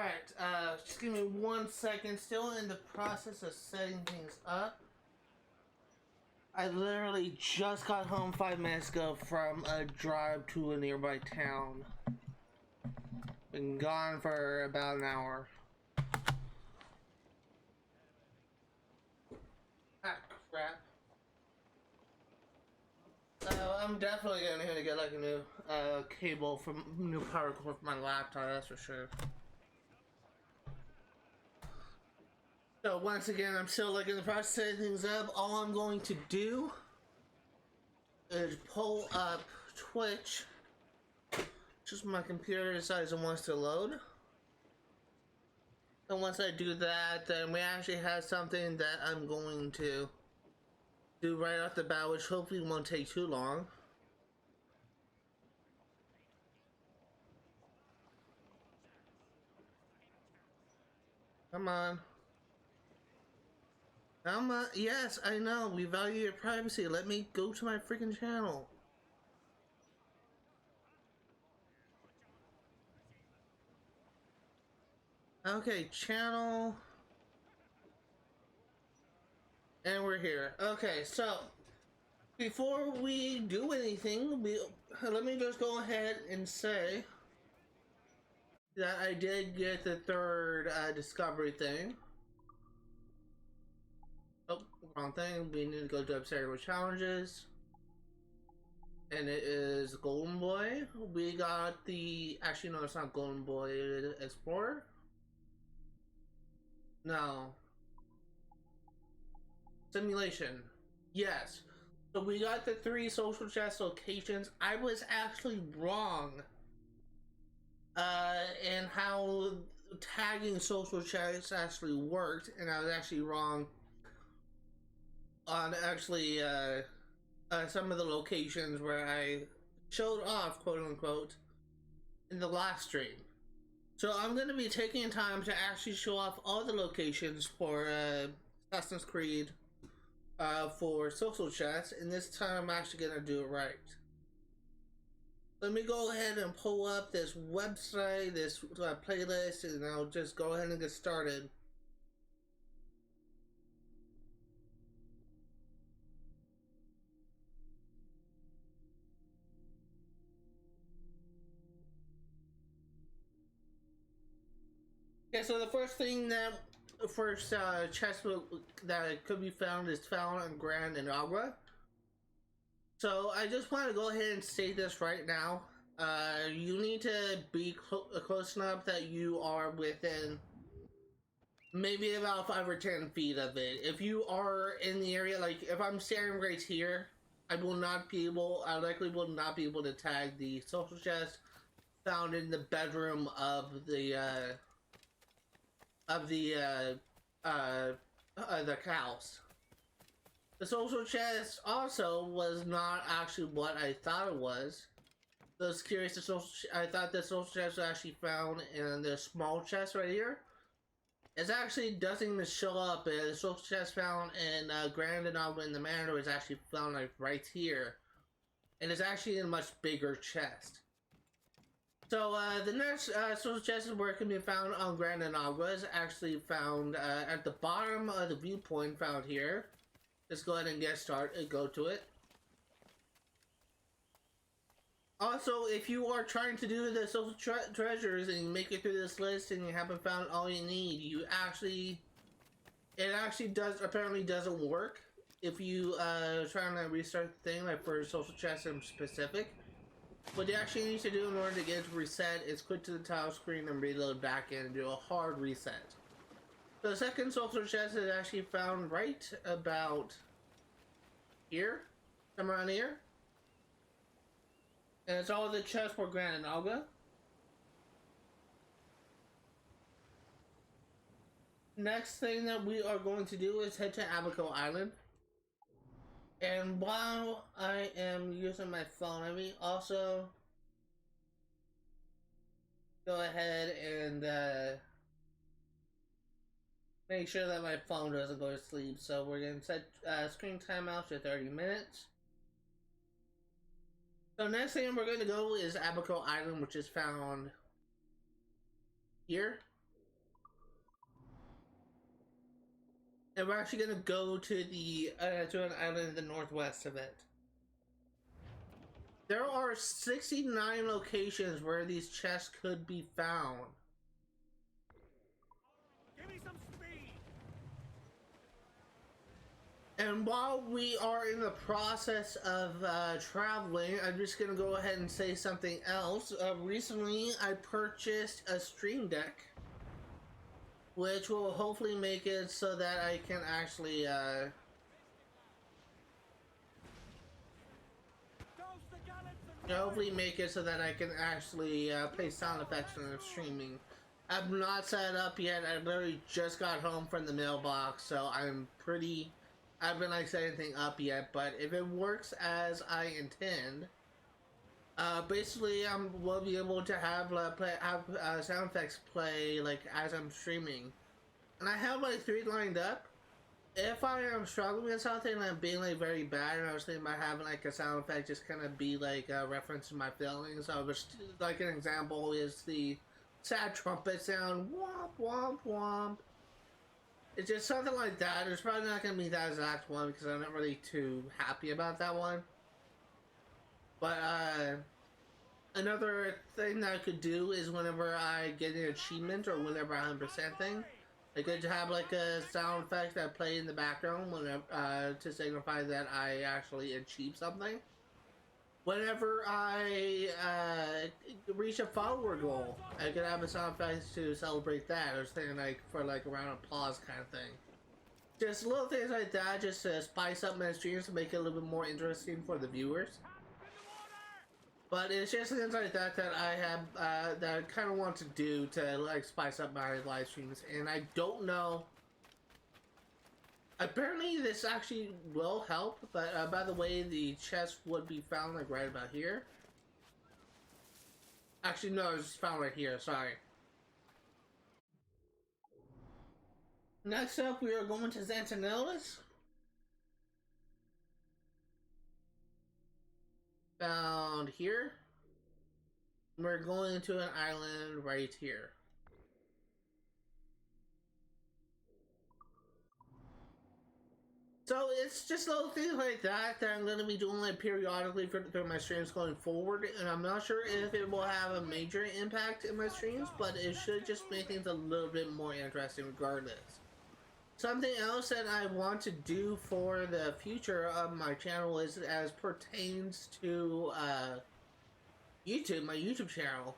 Alright, just give me 1 second. Still in the process of setting things up. I literally just got home 5 minutes ago from a drive to a nearby town. Been gone for about an hour. Ah, crap. I'm definitely gonna need to get like a new cable from new power cord for my laptop, that's for sure. So once again, I'm still like in the process of setting things up. All I'm going to do is pull up Twitch. Just my computer decides it wants to load. And once I do that, then we actually have something that I'm going to do right off the bat, which hopefully won't take too long. Come on. Come on. Yes, I know. We value your privacy. Let me go to my freaking channel. Okay, channel. And we're here. Okay, so before we do anything, let me just go ahead and say that I did get the third discovery thing. Oh, wrong thing. We need to go to observable challenges. And it is Golden Boy. We got the... Actually, no, it's not Golden Boy. It is Explorer. No. Simulation. Yes. So we got the 3 social chest locations. I was actually wrong in how tagging social chests actually worked, and I was actually wrong on actually some of the locations where I showed off, quote unquote, in the last stream. So I'm going to be taking time to actually show off all the locations for Assassin's Creed for social chats, and this time I'm actually going to do it right. Let me go ahead and pull up this website, this playlist, and I'll just go ahead and get started. Okay, so the first thing that chest that could be found is found on Grand Inagua. So I just want to go ahead and say this right now. You need to be close enough that you are within maybe about 5 or 10 feet of it. If you are in the area, like if I'm standing right here, I likely will not be able to tag the social chest found in the bedroom of the house. The social chest also was not actually what I thought it was. I was curious. I thought the social chest was actually found in the small chest right here. It actually doesn't even show up. The social chest found in Grand Inagua in the Manor is actually found like right here, and it's actually in a much bigger chest. So the next social chest where it can be found on Grand Inagua is actually found at the bottom of the viewpoint found here. Let's go ahead and get started and go to it. Also, if you are trying to do the social treasures and you make it through this list and you haven't found all you need, it actually apparently doesn't work if you try to restart the thing, like for social chests in specific. What you actually need to do in order to get it to reset is click to the title screen and reload back in and do a hard reset. So the second social chest is actually found right about here, somewhere around here. And it's all the chests for Grand Inagua. Next thing that we are going to do is head to Abacco Island. And while I am using my phone, let me also go ahead and make sure that my phone doesn't go to sleep. So we're going to set screen timeout to 30 minutes. So next thing we're going to go is Abacco Island, which is found here. And we're actually gonna go to the to an island in the northwest of it. There are 69 locations where these chests could be found. Give me some speed. And while we are in the process of traveling, I'm just gonna go ahead and say something else. Recently, I purchased a stream deck, which will hopefully make it so that I can actually play sound effects when I'm streaming. I've not set it up yet. I literally just got home from the mailbox, so I haven't like set anything up yet. But if it works as I intend, basically we'll be able to have sound effects play like as I'm streaming, and I have like 3 lined up. If I am struggling with something and I'm being like very bad, and I was thinking about having like a sound effect just kind of be like a reference to my feelings. So just like an example is the sad trumpet sound, womp womp womp. It's just something like that. It's probably not gonna be that exact one because I'm not really too happy about that one. But another thing that I could do is whenever I get an achievement or whenever I 100% thing, I could have like a sound effect that play in the background whenever, to signify that I actually achieved something. Whenever I reach a follower goal, I could have a sound effect to celebrate that. I was thinking like for like a round of applause kind of thing. Just little things like that, just to spice up my streams to make it a little bit more interesting for the viewers. But it's just things like that that I have that I kind of want to do to like spice up my live streams, and I don't know. Apparently, this actually will help. But by the way, the chest would be found like right about here. Actually, no, it's found right here. Sorry. Next up, we are going to Santanillas. Found here. We're going to an island right here. So it's just little things like that that I'm going to be doing like periodically for my streams going forward, and I'm not sure if it will have a major impact in my streams, but it should just make things a little bit more interesting regardless. Something else that I want to do for the future of my channel is as pertains to YouTube, my YouTube channel.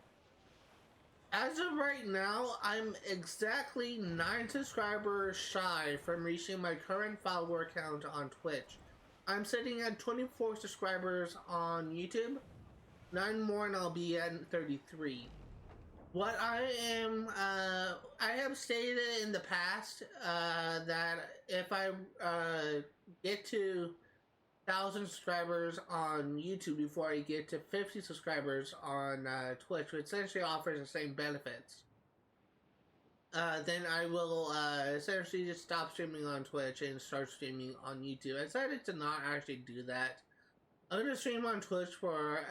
As of right now, I'm exactly 9 subscribers shy from reaching my current follower count on Twitch. I'm sitting at 24 subscribers on YouTube, 9 more and I'll be at 33. What I have stated in the past that if I get to 1,000 subscribers on YouTube before I get to 50 subscribers on Twitch, which essentially offers the same benefits, then I will essentially just stop streaming on Twitch and start streaming on YouTube. I decided to not actually do that. I'm going to stream on Twitch for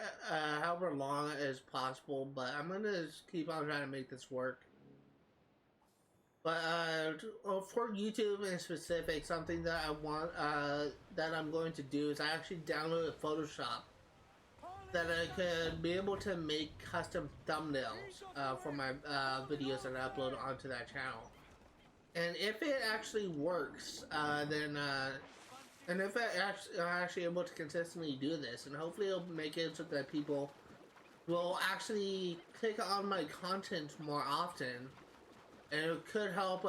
however long as possible, but I'm going to keep on trying to make this work. But for YouTube in specific, something that I want, that I'm going to do is I actually downloaded Photoshop that I could be able to make custom thumbnails for my videos that I upload onto that channel. And if it actually works, then and if I'm actually able to consistently do this, and hopefully it'll make it so that people will actually click on my content more often, and it could help,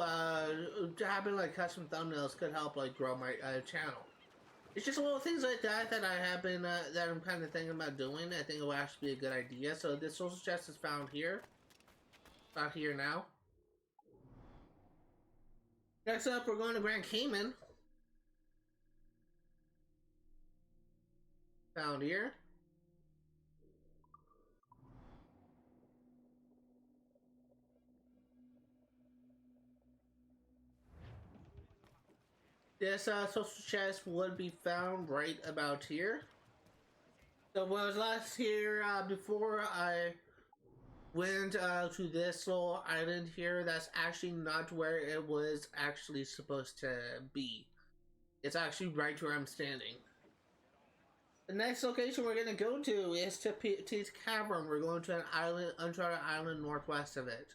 having like custom thumbnails could help like grow my channel. It's just little things like that that I have been, that I'm kind of thinking about doing. I think it will actually be a good idea. So this social chest is found here. About here now. Next up, we're going to Grand Cayman. Found here. This social chest would be found right about here. So what was last here before I went to this little island here that's actually not where it was actually supposed to be. It's actually right where I'm standing. The next location we're going to go to is to Petite Cavern. We're going to an island, uncharted island northwest of it.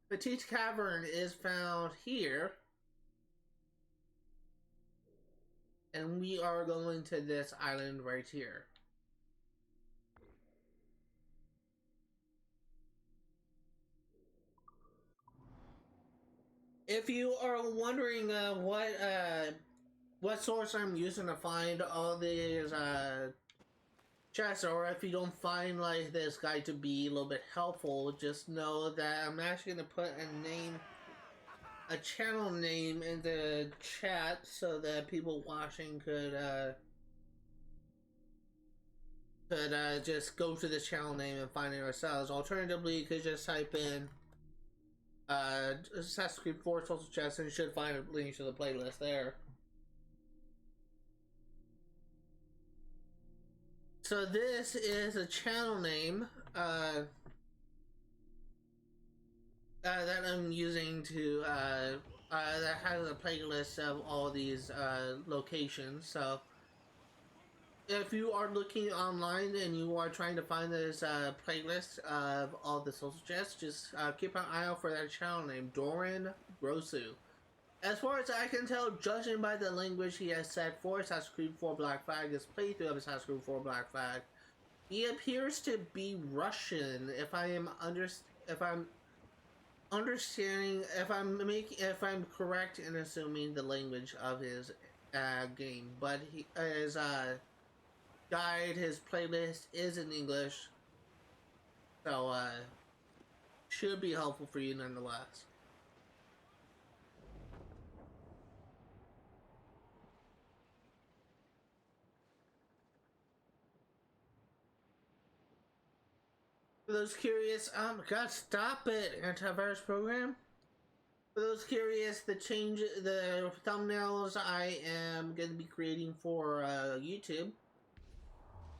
Petite Cavern is found here. And we are going to this island right here. If you are wondering what source I'm using to find all these chests, or if you don't find like this guide to be a little bit helpful, just know that I'm actually gonna put a channel name in the chat so that people watching could just go to the channel name and find it ourselves. Alternatively, you could just type in Assassin's Creed 4 Social Chest and you should find a link to the playlist there. So this is a channel name that I'm using to that has a playlist of all these locations. So if you are looking online and you are trying to find this playlist of all the social chests, just keep an eye out for that channel name, Doran Grosu. As far as I can tell, judging by the language he has set for Assassin's Creed 4 Black Flag, his playthrough of Assassin's Creed 4 Black Flag, he appears to be Russian. If I'm correct in assuming the language of his game, but his guide, his playlist is in English, so should be helpful for you nonetheless. For those curious, God, stop it, antivirus program. For those curious, the thumbnails I am going to be creating for YouTube.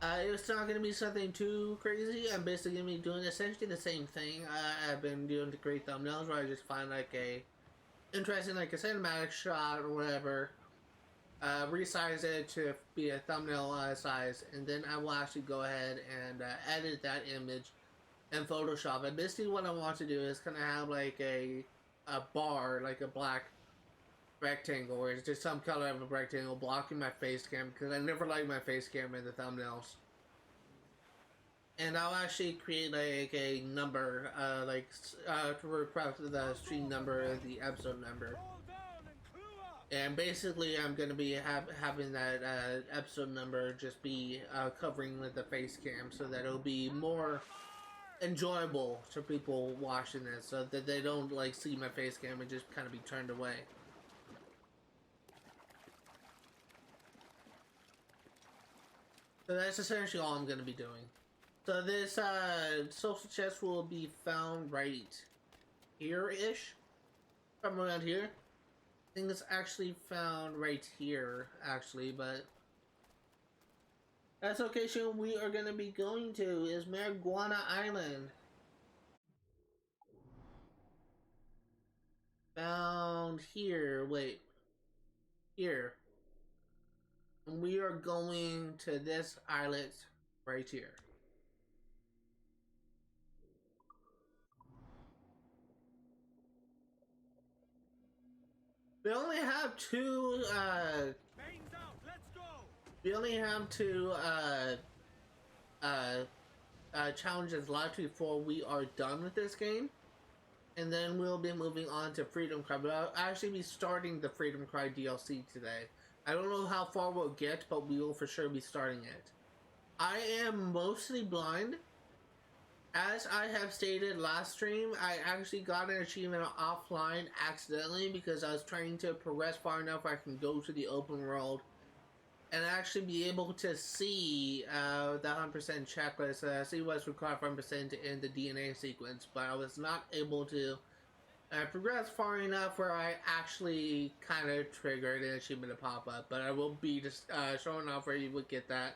It's not going to be something too crazy. I'm basically going to be doing essentially the same thing I've been doing to create thumbnails, where I just find like a interesting, like a cinematic shot or whatever, resize it to be a thumbnail size, and then I will actually go ahead and edit that image in Photoshop. And basically what I want to do is kind of have like a bar, like a black rectangle, or it's just some color of a rectangle blocking my face cam, because I never like my face cam in the thumbnails. And I'll actually create like a number, to request the stream number, the episode number. And basically I'm going to be having that episode number just be covering with the face cam, so that it'll be more enjoyable to people watching this, so that they don't like see my face cam and just kind of be turned away. So that's essentially all I'm going to be doing. So this social chest will be found right here-ish, from around here. I think it's actually found right here, actually, but that's the location we are going to be going to is Marijuana Island. Found here, wait, here. And we are going to this islet right here. We only have two, we only have two, challenges left before we are done with this game. And then we'll be moving on to Freedom Cry. But I'll actually be starting the Freedom Cry DLC today. I don't know how far we'll get, but we will for sure be starting it. I am mostly blind. As I have stated last stream, I actually got an achievement offline accidentally because I was trying to progress far enough where I can go to the open world and actually be able to see the 100% checklist, see what's required for 100% in the DNA sequence, but I was not able to progress far enough where I actually kind of triggered an achievement to pop up. But I will be just showing off where you would get that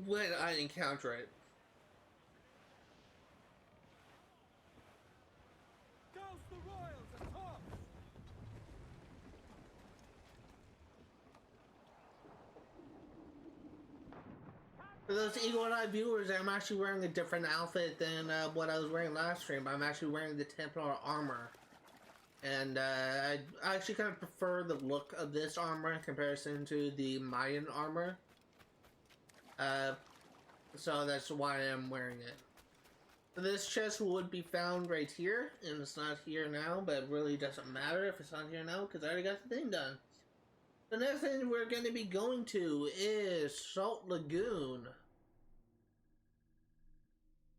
when I encounter it. the royals atop! For those eagle-eyed viewers, I'm actually wearing a different outfit than what I was wearing last stream. I'm actually wearing the Templar armor. And I actually kind of prefer the look of this armor in comparison to the Mayan armor. So that's why I'm wearing it. This chest would be found right here, and it's not here now, but it really doesn't matter if it's not here now because I already got the thing done. The next thing we're going to be going to is Salt Lagoon.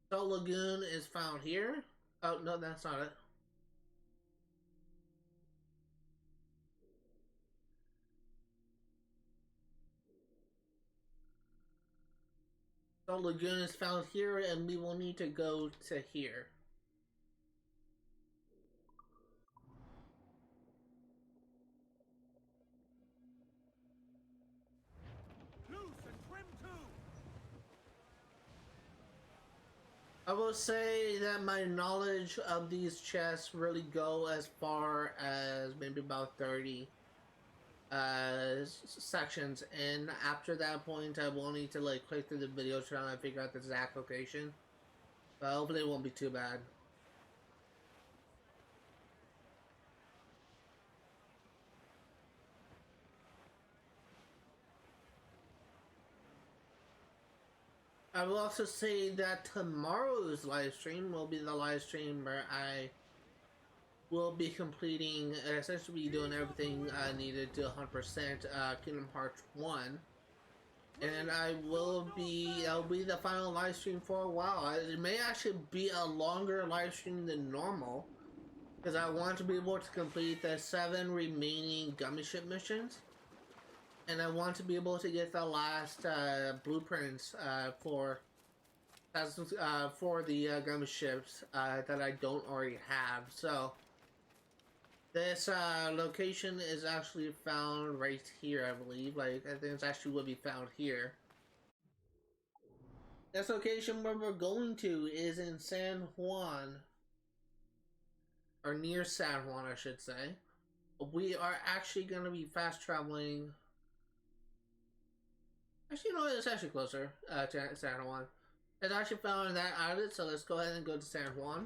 Salt Lagoon is found here. Oh, no, that's not it. Salt Lagoon is found here, and we will need to go to here. I will say that my knowledge of these chests really go as far as maybe about 30 sections, and after that point I will need to like click through the video trying to figure out the exact location, but hopefully it won't be too bad. I will also say that tomorrow's live stream will be the live stream where I will be completing, essentially doing everything I needed to 100% Kingdom Hearts 1. And that'll be the final live stream for a while. It may actually be a longer live stream than normal, because I want to be able to complete the 7 remaining gummy ship missions. And I want to be able to get the last blueprints for the gummy ships that I don't already have. So this location is actually found right here, I believe. Like, I think it's actually would be found here. This location where we're going to is in San Juan, or near San Juan, I should say. We are actually going to be fast traveling. Actually, no, it's actually closer to San Juan. It's actually found in that islet, so let's go ahead and go to San Juan.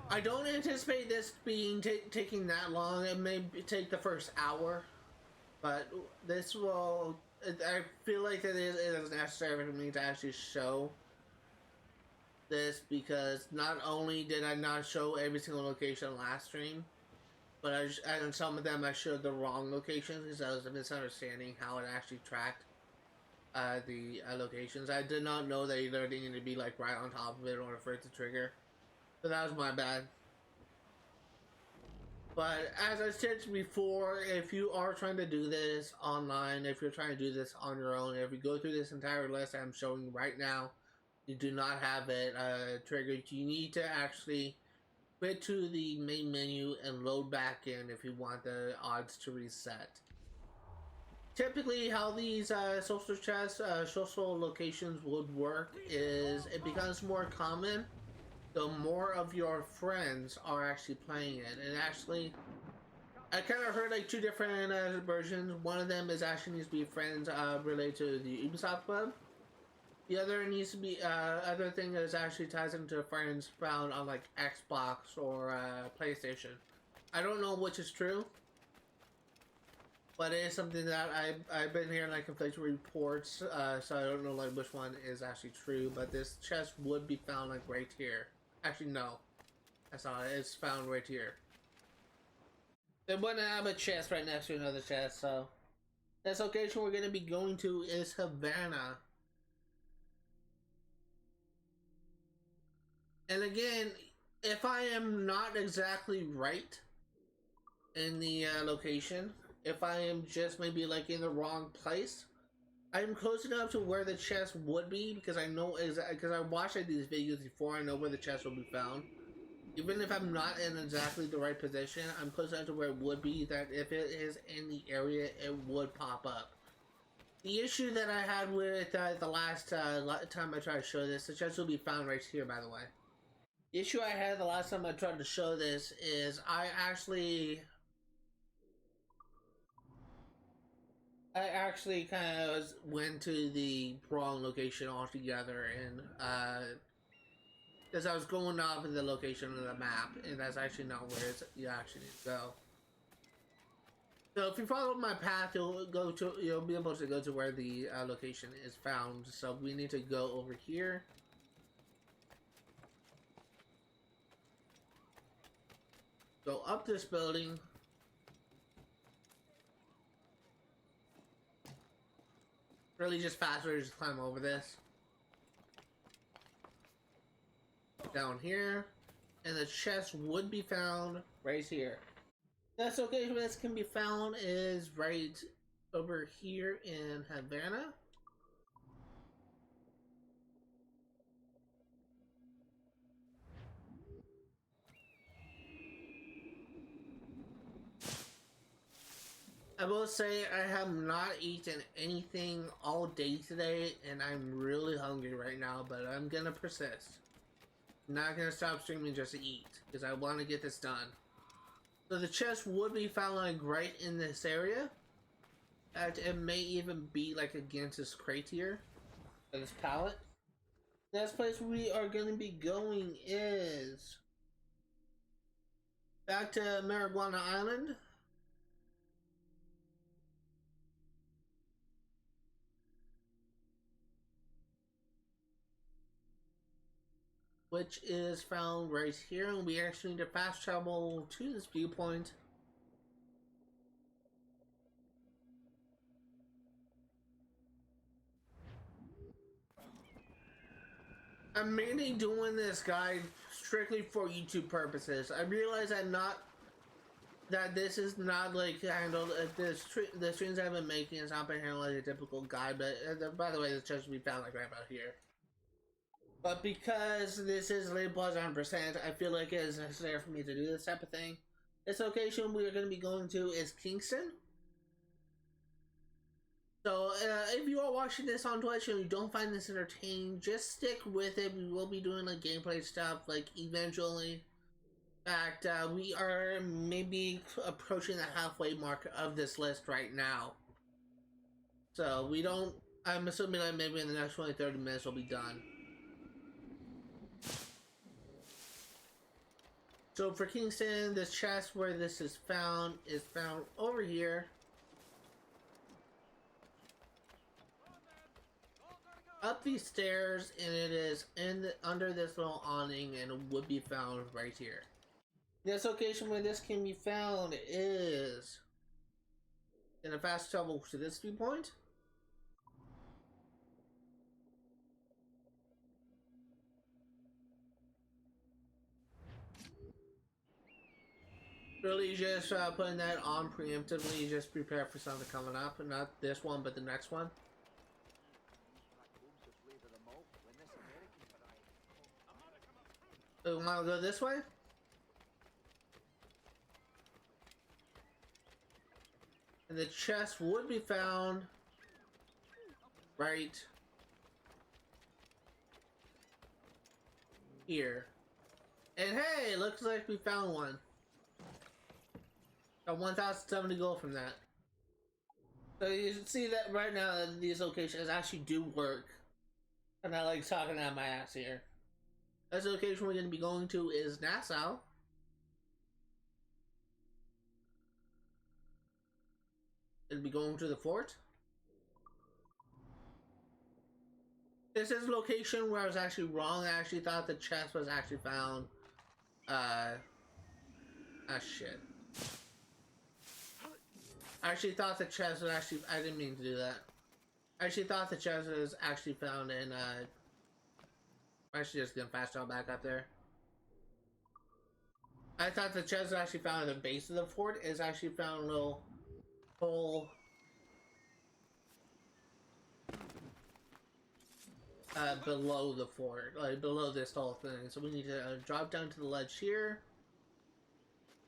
I don't anticipate this being taking that long. It may take the first hour, but this will. I feel like it is necessary for me to actually show this, because not only did I not show every single location last stream, but and some of them I showed the wrong locations because I was misunderstanding how it actually tracked the locations. I did not know that either needed to be like right on top of it in order for it to trigger. So that was my bad. But as I said before, if you are trying to do this online, if you're trying to do this on your own, if you go through this entire list I'm showing right now, you do not have it triggered, you need to actually quit to the main menu and load back in if you want the odds to reset. Typically, how these social chests, social locations would work is it becomes more common the more of your friends are actually playing it. And actually, I kind of heard like 2 different versions. One of them is actually needs to be friends related to the Ubisoft Club. The other needs to be, other thing is actually ties into friends found on like Xbox or PlayStation. I don't know which is true, but it is something that I've been hearing like conflicting reports, so I don't know like which one is actually true, but this chest would be found like right here. Actually, no, that's not it. It's found right here. They wouldn't have a chest right next to another chest, so this location we're going to be going to is Havana. And again, if I am not exactly right in the location, if I am just maybe like in the wrong place, I'm close enough to where the chest would be, because I know because I watched these videos before. I know where the chest will be found. Even if I'm not in exactly the right position, I'm close enough to where it would be that if it is in the area, it would pop up. The issue that I had with the last time I tried to show this, the chest will be found right here, by the way. The issue I had the last time I tried to show this is I actually kind of went to the wrong location altogether, and because I was going off of the location of the map, and that's actually not where you actually need to go. So if you follow my path, you'll be able to go to where the location is found. So we need to go over here. Go up this building. Really just faster to just climb over this. Down here. And the chest would be found right here. That's okay, where this can be found is right over here in Havana. I will say I have not eaten anything all day today, and I'm really hungry right now, but I'm gonna persist. I'm not gonna stop streaming just to eat, because I want to get this done. So the chest would be found like right in this area. And it may even be like against this crate here. This pallet. Next place we are going to be going is back to Marijuana Island. Which is found right here, and we actually need to fast travel to this viewpoint. I'm mainly doing this guide strictly for YouTube purposes. I realize that this is not like handled. The streams I've been making has not been handled like a typical guide. But by the way, the chest will be found like right about here. But because this is labeled as 100%, I feel like it is necessary for me to do this type of thing. This location we are going to be going to is Kingston. So if you are watching this on Twitch and you don't find this entertaining, just stick with it. We will be doing like gameplay stuff like eventually. In fact, we are maybe approaching the halfway mark of this list right now. So I'm assuming that maybe in the next 20-30 minutes we'll be done. So for Kingston, the chest where this is found over here. Up these stairs, and it is under this little awning, and it would be found right here. This location where this can be found is in a fast travel to this viewpoint. Really just putting that on preemptively, just prepare for something coming up. Not this one, but the next one. So we want to go this way? And the chest would be found right here. And hey, looks like we found one. Got 1,070 gold from that. So you can see that right now that these locations actually do work. I'm not like talking out my ass here. This location we're going to be going to is Nassau. We'll be going to the fort. This is a location where I was actually wrong. I actually thought the chest was actually found. Shit. I actually thought the chest was actually. I didn't mean to do that. I actually thought the chest was actually found in. I'm actually just gonna fast travel back up there. I thought the chest was actually found at the base of the fort. Is actually found a little hole. Below the fort, like below this whole thing. So we need to drop down to the ledge here.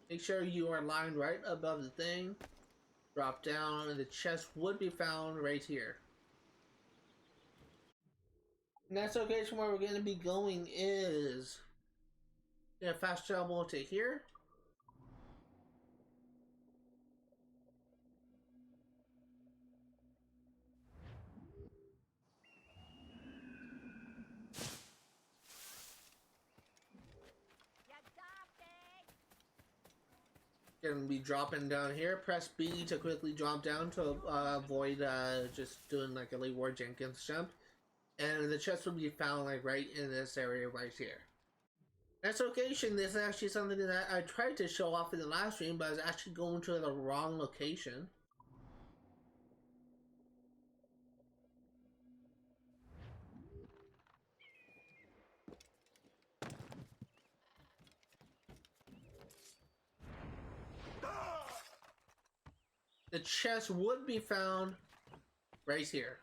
Make sure you are lined right above the thing. Drop down, and the chest would be found right here. Next location where we're going to be going is fast travel to here. Gonna be dropping down here. Press B to quickly drop down to avoid just doing like a Leroy Jenkins jump. And the chest will be found like right in this area right here. Next location is actually something that I tried to show off in the last stream, but I was actually going to the wrong location. The chest would be found right here.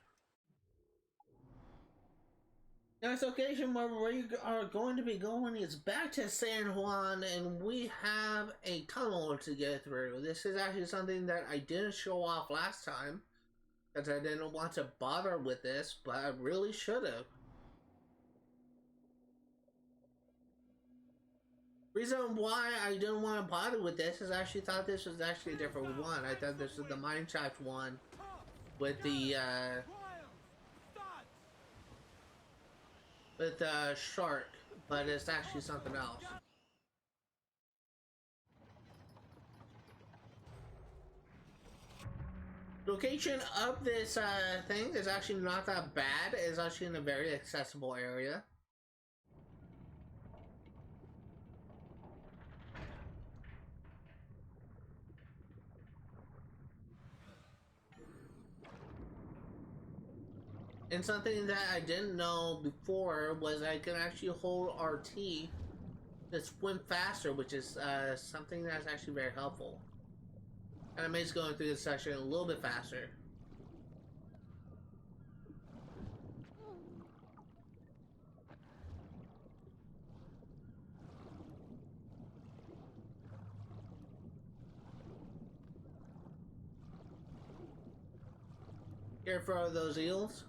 Next location where we are going to be going is back to San Juan, and we have a tunnel to get through. This is actually something that I didn't show off last time, because I didn't want to bother with this, but I really should have. Reason why I didn't want to bother with this is I actually thought this was actually a different one. I thought this was the mineshaft one with the shark, but it's actually something else. Location of this thing is actually not that bad. It's actually in a very accessible area. And something that I didn't know before was I can actually hold RT to swim faster, which is something that's actually very helpful. And it makes going through this section a little bit faster. Careful of those eels.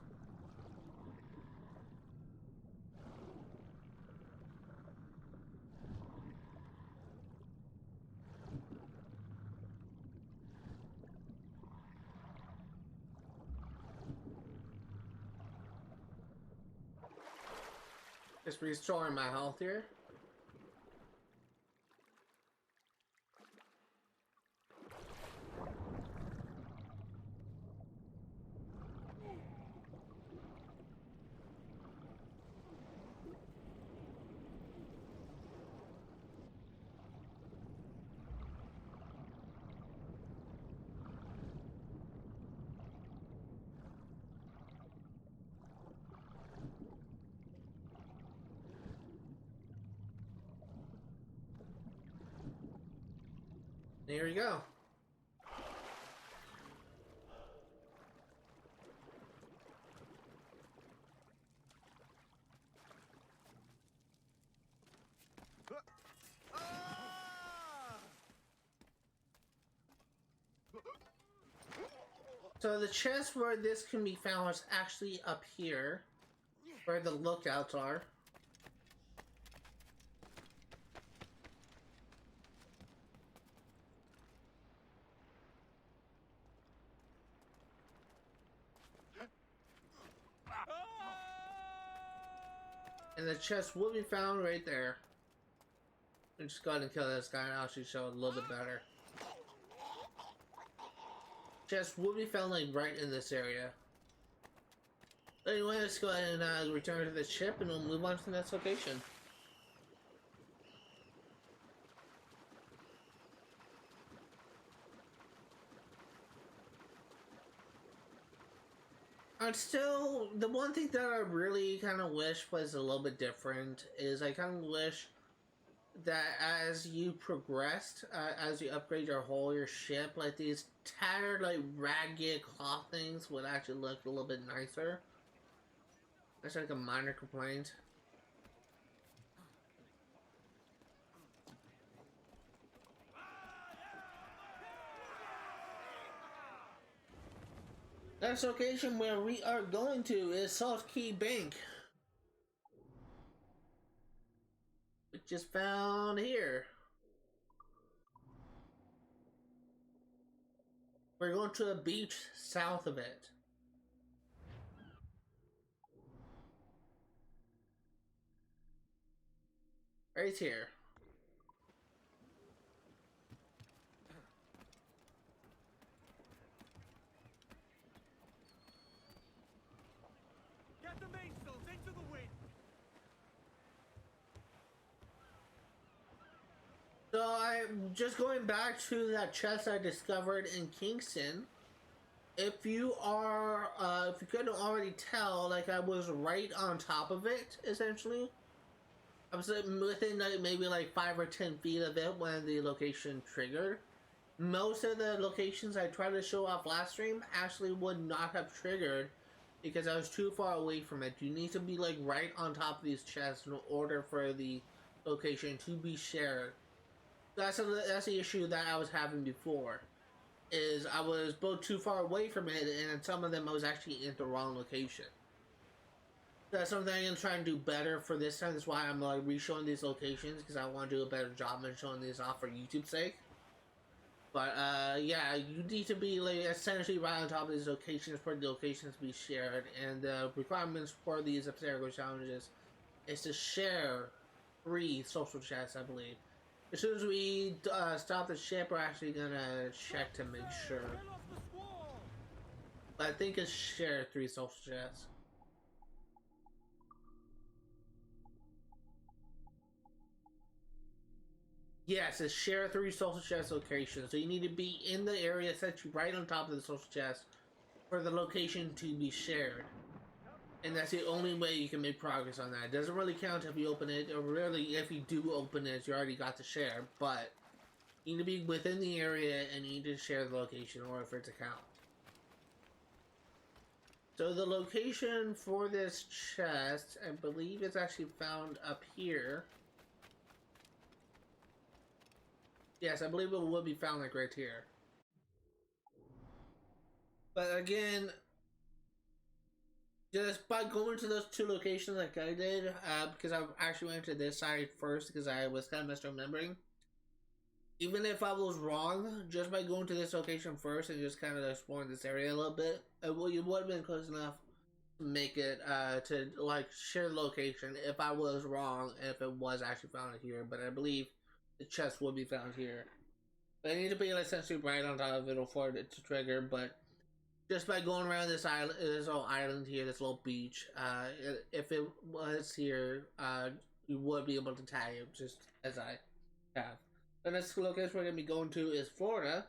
Just restoring my health here. There we go. So the chest where this can be found is actually up here, where the lookouts are. And the chest will be found right there. Let's just go ahead and kill this guy and I'll actually show it a little bit better. Chest will be found like right in this area. But anyway, let's go ahead and return to the ship and we'll move on to the next location. Still, the one thing that I really kind of wish was a little bit different is I kind of wish that as you progressed, as you upgrade your hull, your ship, like these tattered, like ragged cloth things would actually look a little bit nicer. That's like a minor complaint. Next location where we are going to is Salt Key Bank, which is found here. We're going to a beach south of it. Right here. Get the mainsails into the wind. So I'm just going back to that chest I discovered in Kingston. If you couldn't already tell, like I was right on top of it, essentially. I was within like, maybe like 5 or 10 feet of it when the location triggered. Most of the locations I tried to show off last stream actually would not have triggered because I was too far away from it. You need to be like right on top of these chests in order for the location to be shared. That's the issue that I was having before. Is I was both too far away from it, and some of them I was actually in the wrong location. That's something I'm gonna try and do better for this time. That's why I'm like re-showing these locations, because I want to do a better job in showing these off for YouTube's sake. But yeah, you need to be like essentially right on top of these locations for the locations to be shared, and the requirements for these obstacle challenges is to share 3 social chats, I believe. As soon as we stop the ship, we're actually gonna check to make sure. But I think it's share 3 social chats. Yes, it's share 3 social chest locations. So you need to be in the area set you right on top of the social chest for the location to be shared. And that's the only way you can make progress on that. It doesn't really count if you open it, or really if you do open it, you already got the share, but you need to be within the area and you need to share the location in order for it to count. So the location for this chest, I believe it's actually found up here. Yes, I believe it will be found like right here. But again, just by going to those 2 locations like I did, because I actually went to this side first because I was kind of misremembering. Even if I was wrong, just by going to this location first and just kind of exploring this area a little bit, it would have been close enough to make it, to like share the location if I was wrong, if it was actually found here. But I believe the chest will be found here. But I need to be like, essentially right on top of it for it to trigger, but just by going around this island, this little island here, this little beach, if it was here, you would be able to tag it just as I have. The next location we're going to be going to is Florida.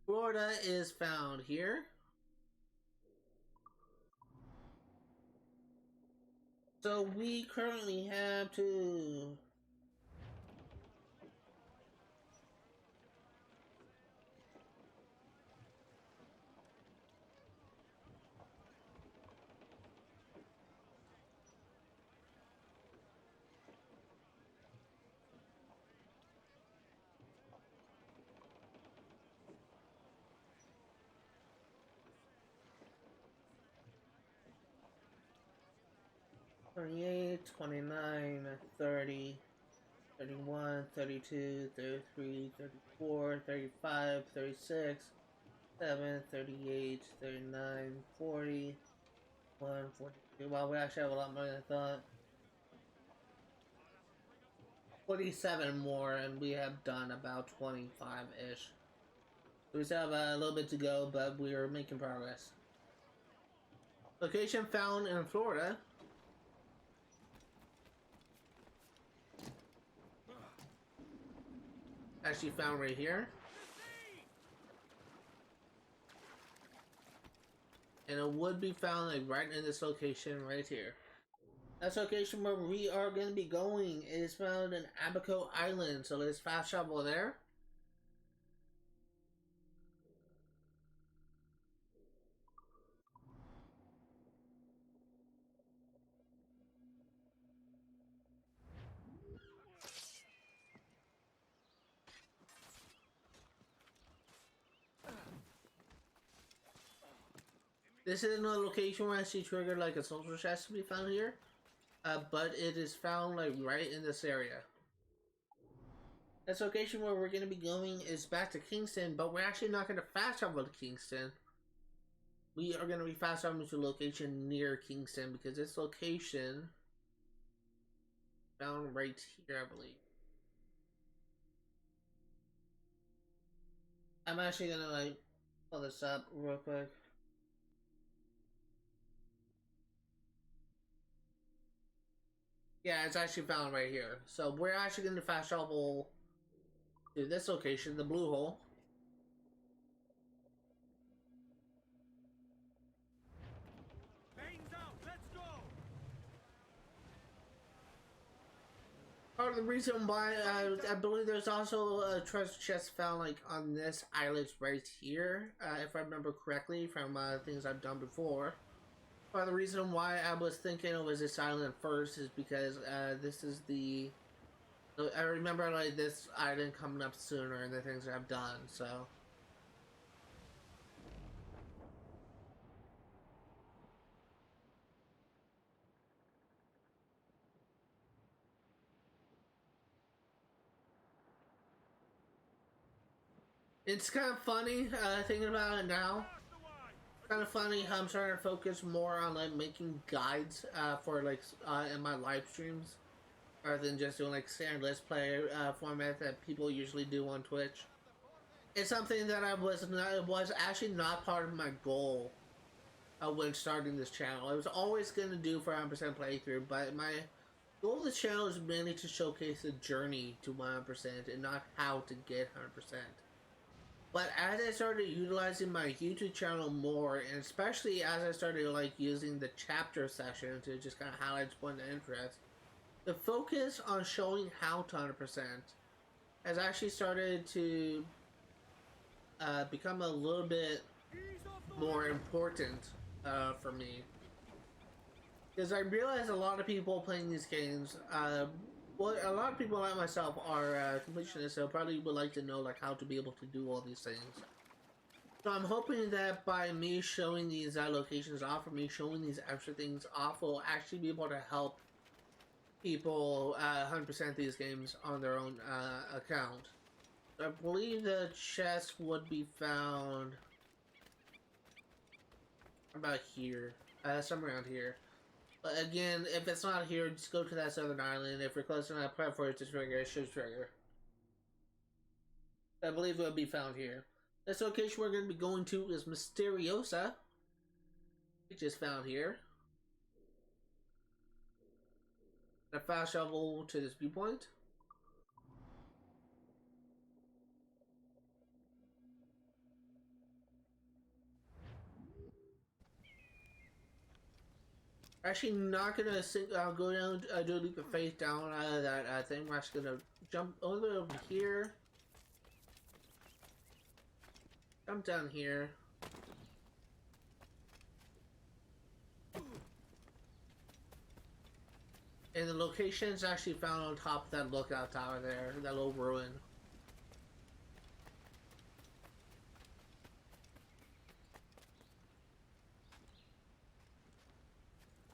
Florida is found here. So we currently have to... "28, 29, 30, 31, 32, 33, 34, 35, 36, 7, 38, 39, 40, 1, 42. Wow, we actually have a lot more than I thought. 47 more, and we have done about 25-ish. We still have a little bit to go, but we are making progress. Location found in Florida. Actually found right here. And it would be found like right in this location right here. That's location where we are going to be going. It is found in Abacco Island, so let's fast travel there. This isn't a location where I see triggered like a social chest to be found here, but it is found like right in this area. This location where we're going to be going is back to Kingston, but we're actually not going to fast travel to Kingston. We are going to be fast traveling to a location near Kingston because this location found right here, I believe. I'm actually going to like pull this up real quick. Yeah, it's actually found right here. So we're actually going to fast travel to this location, the Blue Hole. Lanes out, let's go! Part of the reason why I believe there's also a treasure chest found like on this islet right here, if I remember correctly from things I've done before. Part of the reason why I was thinking it was this island first is because this is the... I remember like this island coming up sooner and the things that I've done, so... It's kind of funny, thinking about it now. Kind of funny how I'm starting to focus more on like making guides for like in my live streams rather than just doing like standard let's play format that people usually do on Twitch. It's something that I was actually not part of my goal when starting this channel. I was always going to do for 100% playthrough, but my goal of the channel is mainly to showcase the journey to 100% and not how to get 100%. But as I started utilizing my YouTube channel more, and especially as I started like using the chapter session to just kind of highlight points of interest, the focus on showing how to 100% has actually started to become a little bit more important for me. Because I realize a lot of people playing these games, well, a lot of people like myself are completionists, so probably would like to know like how to be able to do all these things. So I'm hoping that by me showing these locations off, or me showing these extra things off, will actually be able to help people 100% these games on their own account. I believe the chest would be found about here, somewhere around here. But again, if it's not here, just go to that southern island. If you're close enough, prep for it to trigger, it should trigger. I believe it will be found here. This location we're going to be going to is Mysteriosa, which is found here. A fast travel to this viewpoint. Actually, not gonna go down, do a leap of faith down that thing. We're actually gonna jump over here, jump down here, and the location is actually found on top of that lookout tower there, that little ruin.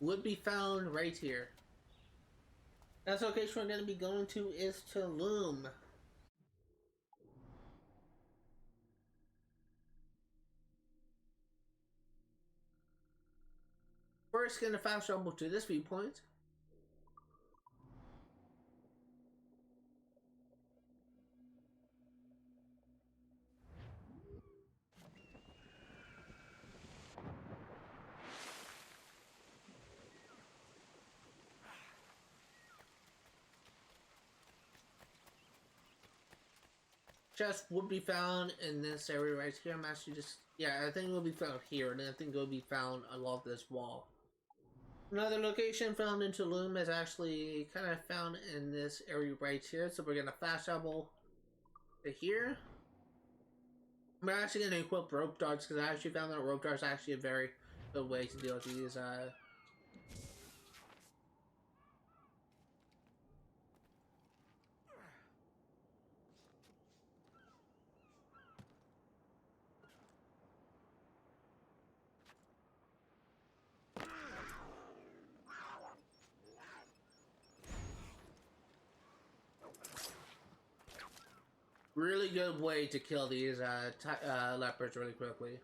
Would be found right here. That's the location we're going to be going to is Tulum. First, going to fast travel to this viewpoint. Chest would be found in this area right here. I'm actually just, yeah, I think it will be found here, and I think it will be found along this wall. Another location found in Tulum is actually kind of found in this area right here, so we're going to fast travel to here. I'm actually going to equip rope darts because I actually found that rope darts are actually a very good way to deal with these Really good way to kill these leopards really quickly.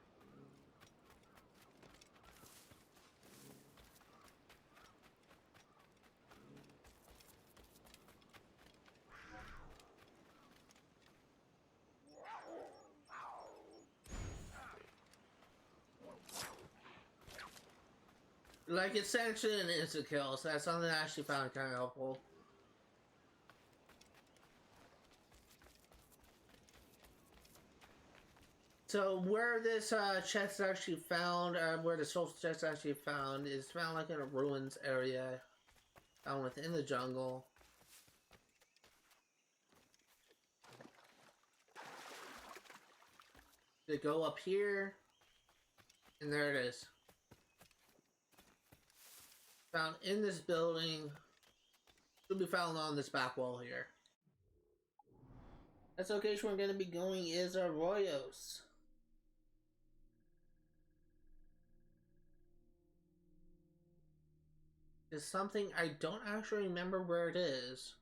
Like, it's essentially an instant kill, so that's something I actually found kind of helpful. So where this chest is actually found, where the soul chest is actually found, is found like in a ruins area, found within the jungle. They go up here, and there it is. Found in this building, should be found on this back wall here. That's the location we're going to be going is Arroyos. It's something I don't actually remember where it is.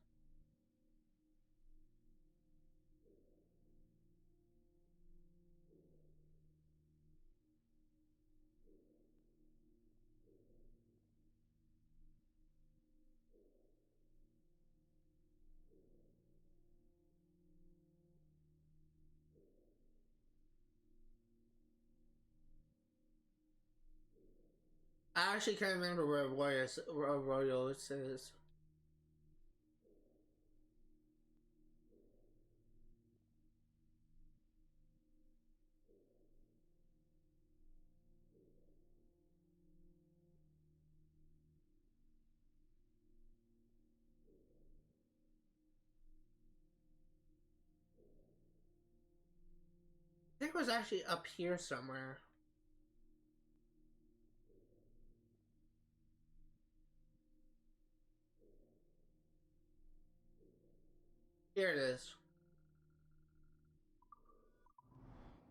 I actually can't remember where Arroyos is. I think it was actually up here somewhere. Here it is.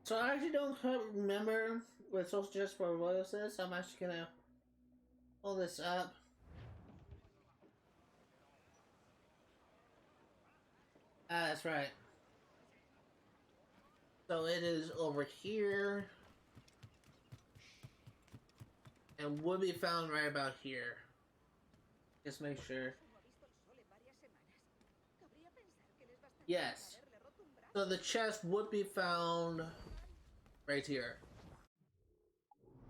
So I actually don't quite remember what social justice for Arroyos is, so I'm actually gonna pull this up. Ah, that's right. So it is over here. And would be found right about here. Just make sure. Yes. So the chest would be found right here.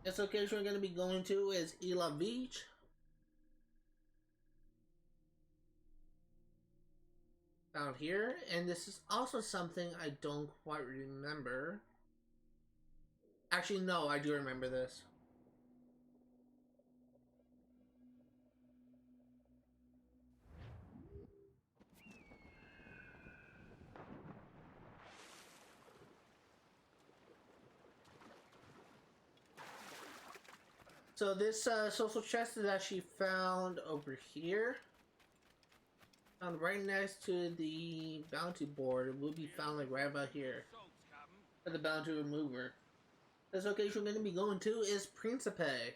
This location we're going to be going to is Isla Beach. Found here. And this is also something I don't quite remember. Actually, no, I do remember this. So this social chest is actually found over here. Found right next to the bounty board. It will be found like right about here. For the bounty remover. This location we're going to be going to is Principe.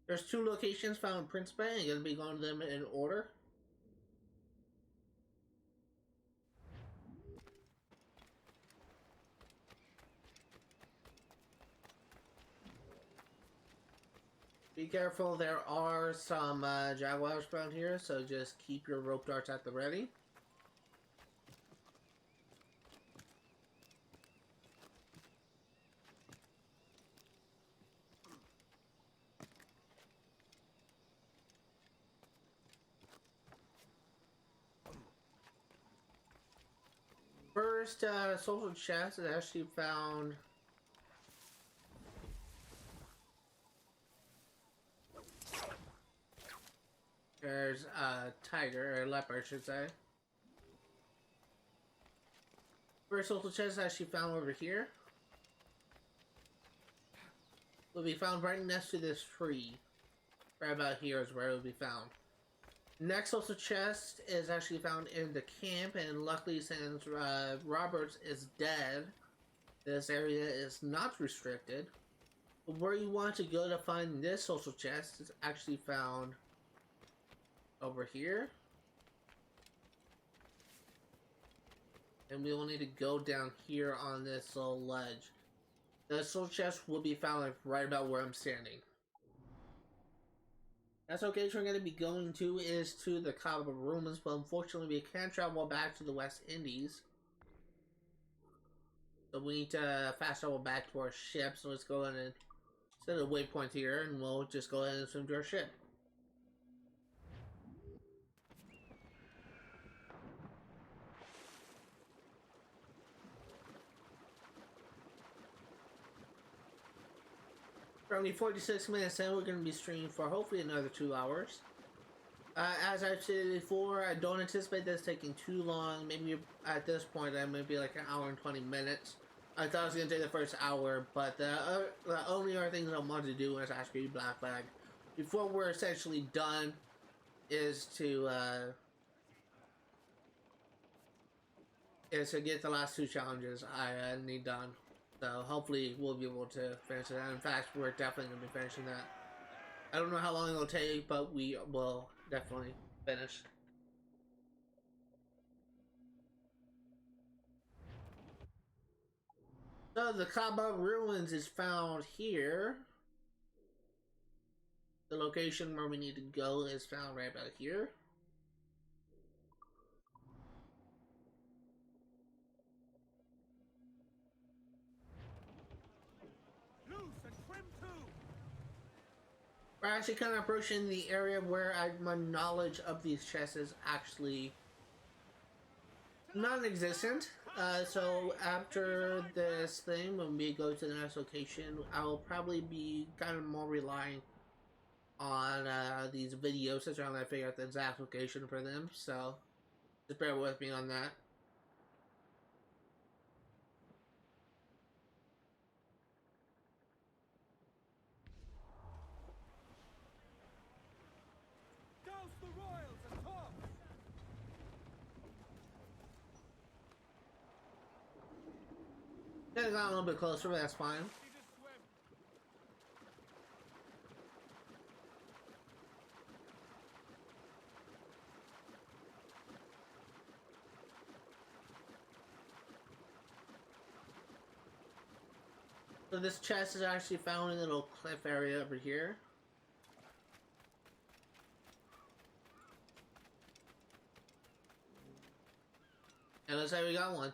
There's two locations found in Principe, and you're going to be going to them in order. Be careful, there are some jaguars around here, so just keep your rope darts at the ready. First social chest is actually found there's a tiger, or a leopard I should say. First social chest is actually found over here. Will be found right next to this tree. Right about here is where it will be found. Next social chest is actually found in the camp, and luckily since Roberts is dead, this area is not restricted. But where you want to go to find this social chest is actually found over here. And we will need to go down here on this little ledge. The social chest will be found like right about where I'm standing. That's okay, we're going to be going to is to the Cabo Ruins, but unfortunately we can't travel back to the West Indies. So we need to fast travel back to our ship, so let's go ahead and set a waypoint here, and we'll just go ahead and swim to our ship. For only 46 minutes in, we're going to be streaming for hopefully another 2 hours. As I've said before, I don't anticipate this taking too long. Maybe at this point, I may be like an hour and 20 minutes. I thought it was going to take the first hour, but the only other things I wanted to do was actually Black Flag. Before we're essentially done, is to get the last 2 challenges I need done. So hopefully we'll be able to finish that. In fact, we're definitely going to be finishing that. I don't know how long it'll take, but we will definitely finish. So the Cabo Ruins is found here. The location where we need to go is found right about here. We're actually kind of approaching the area where my knowledge of these chests is actually non-existent. So after this thing, when we go to the next location, I will probably be kind of more relying on these videos to try to figure out the exact location for them. So just bear with me on that. Got a little bit closer, but that's fine. So this chest is actually found in a little cliff area over here. And looks like we got one.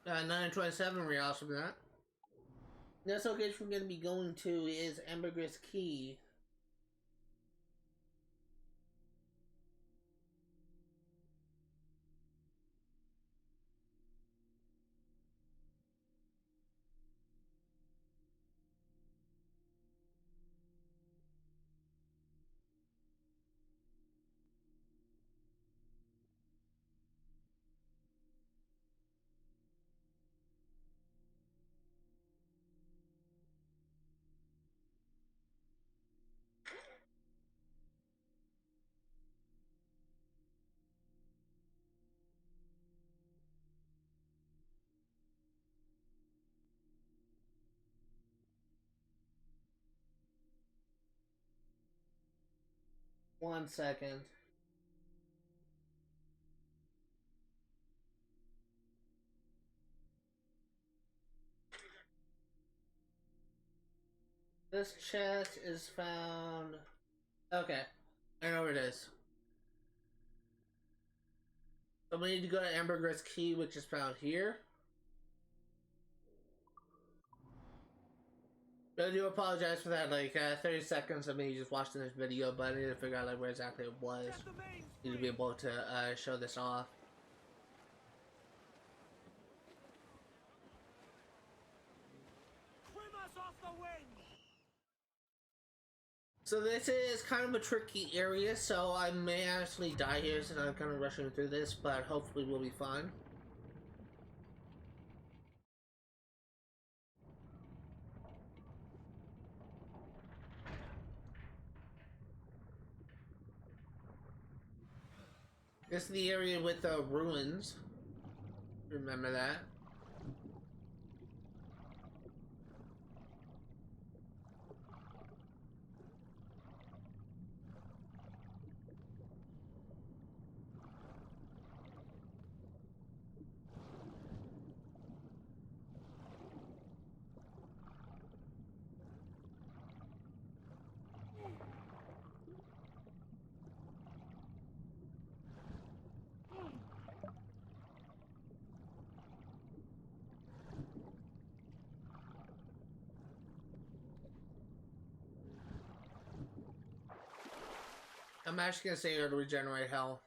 927 reals from that. Next location we're going to be going to is Ambergris Key. One second. This chest is found... Okay, I know where it is. So we need to go to Ambergris Key, which is found here. I do apologize for that, like 30 seconds of me just watching this video, but I need to figure out like where exactly it was. Need to be able to show this off. So this is kind of a tricky area, so I may actually die here since I'm kind of rushing through this, but hopefully we'll be fine. It's the area with the ruins. Remember that? I'm actually gonna say it'll regenerate health.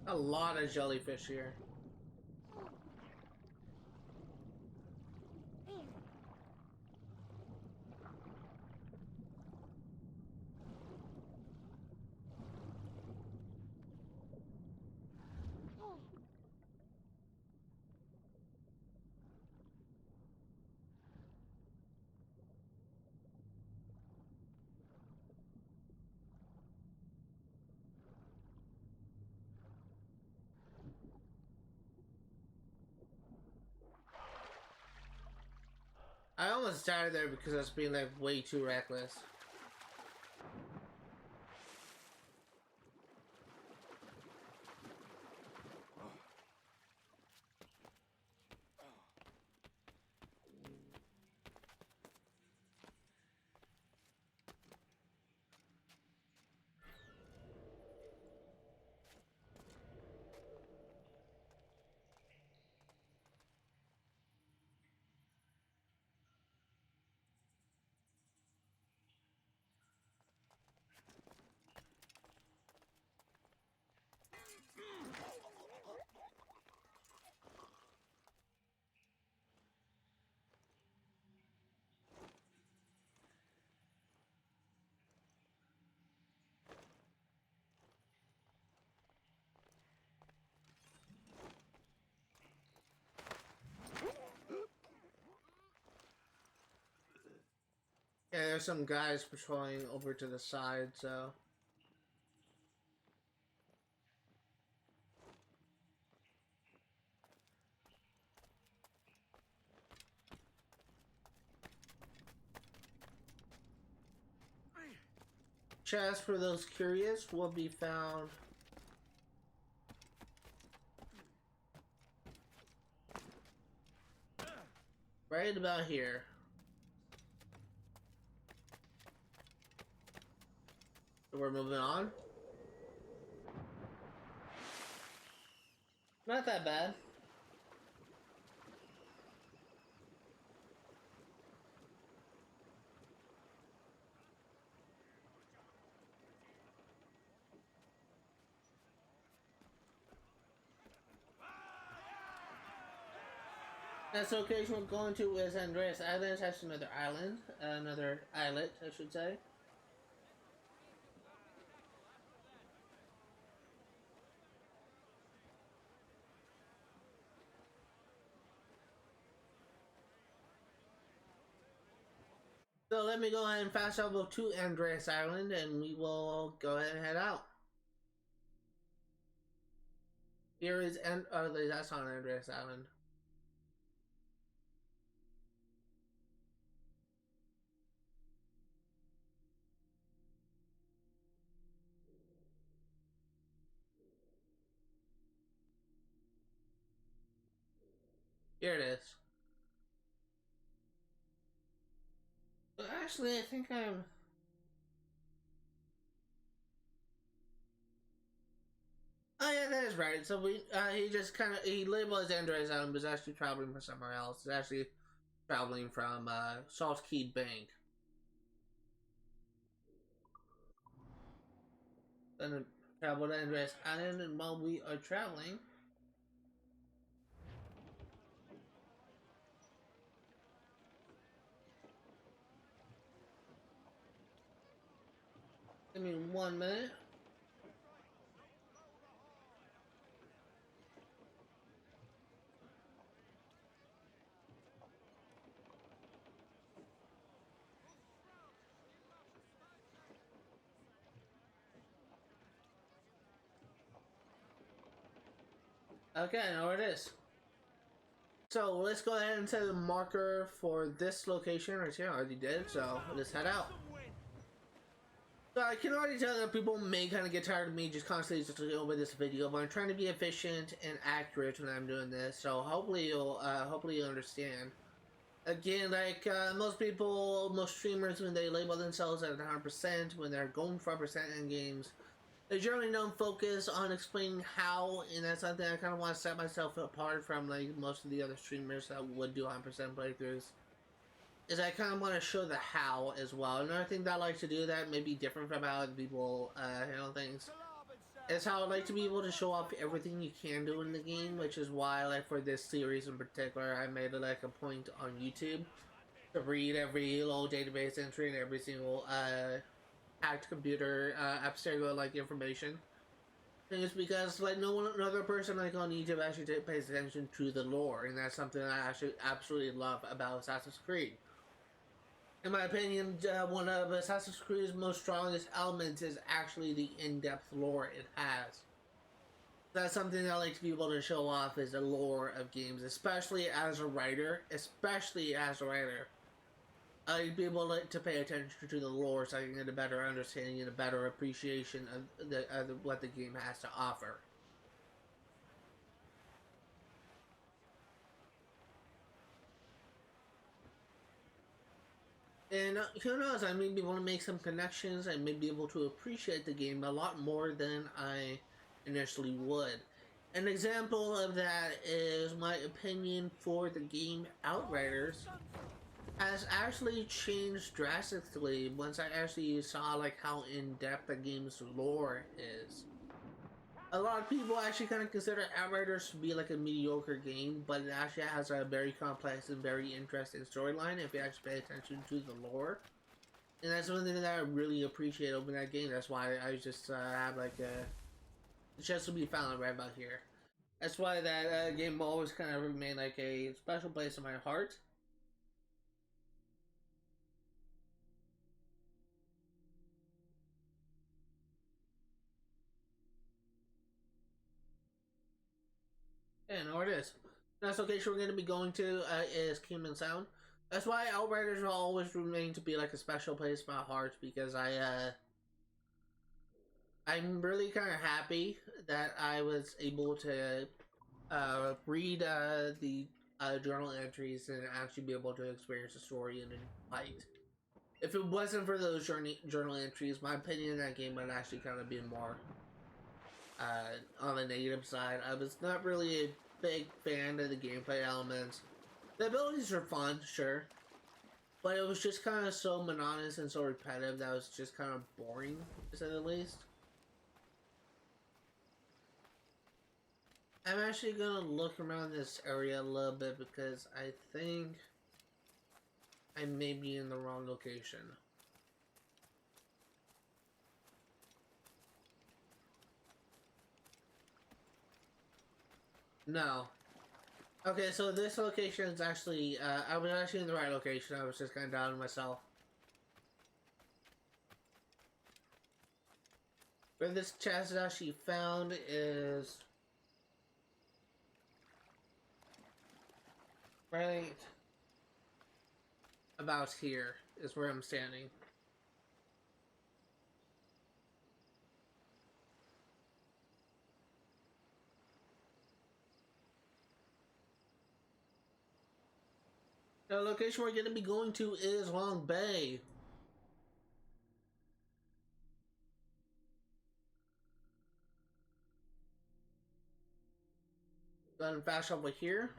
A lot of jellyfish here. I almost died there because I was being like way too reckless. Yeah, there's some guys patrolling over to the side, so... Chests for those curious will be found right about here. So we're moving on. Not that bad. Next location we're going to is Andreas Island. It's actually another island, another islet, I should say. So let me go ahead and fast travel to Andreas Island, and we will go ahead and head out. Here is that's on Andreas Island. Here it is. But actually, I think I'm... Oh yeah, that is right. So he just kind of, he labeled as Andreas Island, but he's actually traveling from somewhere else. He's actually traveling from Salt Key Bank. Then travel to Andreas Island, and while we are traveling, Give me 1 minute. Okay, I know where it is. So let's go ahead and set a marker for this location right here. I already did, so let's head out. So I can already tell that people may kind of get tired of me just constantly just over this video, but I'm trying to be efficient and accurate when I'm doing this. So hopefully you'll understand. Again, like most people, most streamers, when they label themselves at 100%, when they're going for 100% in games, they generally don't focus on explaining how, and that's something I kind of want to set myself apart from like most of the other streamers that would do 100% playthroughs. Is I kind of want to show the how as well. Another thing that I like to do that may be different from how other people handle things is how I like to be able to show off everything you can do in the game, which is why, like for this series in particular, I made it like a point on YouTube to read every little database entry and every single hacked computer abstergo like information. And it's because like another person like on YouTube actually pays attention to the lore, and that's something I actually absolutely love about Assassin's Creed. In my opinion, one of Assassin's Creed's most strongest elements is actually the in-depth lore it has. That's something I like to be able to show off, is the lore of games, especially as a writer. I'd be able to pay attention to the lore so I can get a better understanding and a better appreciation of what the game has to offer. And who knows, I may be able to make some connections. I may be able to appreciate the game a lot more than I initially would. An example of that is my opinion for the game Outriders has actually changed drastically once I actually saw like how in-depth the game's lore is. A lot of people actually kind of consider Outriders to be like a mediocre game, but it actually has a very complex and very interesting storyline if you actually pay attention to the lore. And that's one thing that I really appreciate over that game. That's why I just have like a chance to be found right about here. That's why that game will always kind of remain like a special place in my heart. Yeah, no, it is. Next location we're going to be going to is Cayman Sound. That's why Outriders will always remain to be like a special place in my heart, because I'm really kind of happy that I was able to read the journal entries and actually be able to experience the story in light. If it wasn't for those journal entries, my opinion in that game would actually kind of be more on the negative side. I was not really a big fan of the gameplay elements. The abilities are fun, sure, but it was just kind of so monotonous and so repetitive that it was just kind of boring, to say the least. I'm actually gonna look around this area a little bit because I think I may be in the wrong location. No. Okay, so this location is actually, I was actually in the right location. I was just kind of doubting myself. Where this chest is actually found is right about here is where I'm standing. The location we're going to be going to is Long Bay. Go ahead and fast over here.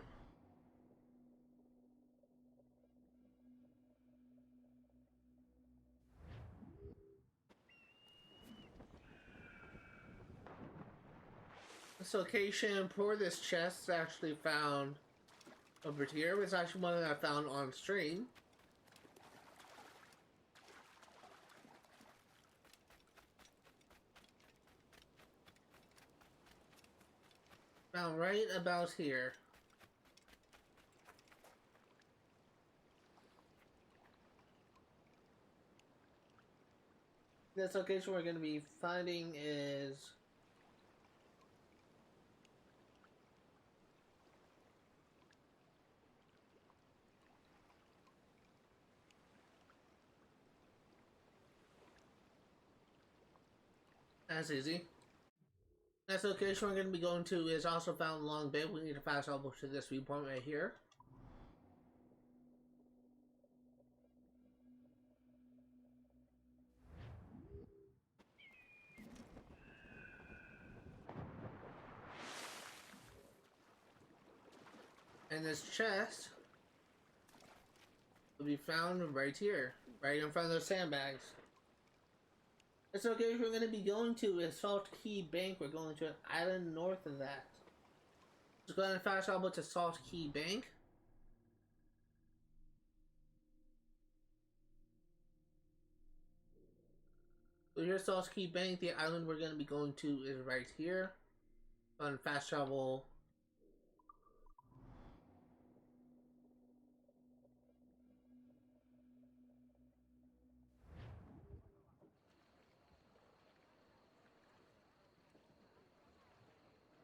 This location for this chest is actually found over here. It's actually one that I found on stream. Found right about here. This location we're going to be finding is that's easy. Next location we're going to be going to is also found in Long Bay. We need to fast travel to this viewpoint right here. And this chest will be found right here, right in front of those sandbags. This location we're going to be going to is Salt Key Bank. We're going to an island north of that. Let's go ahead and fast travel to Salt Key Bank. So here's Salt Key Bank. The island we're going to be going to is right here. On fast travel.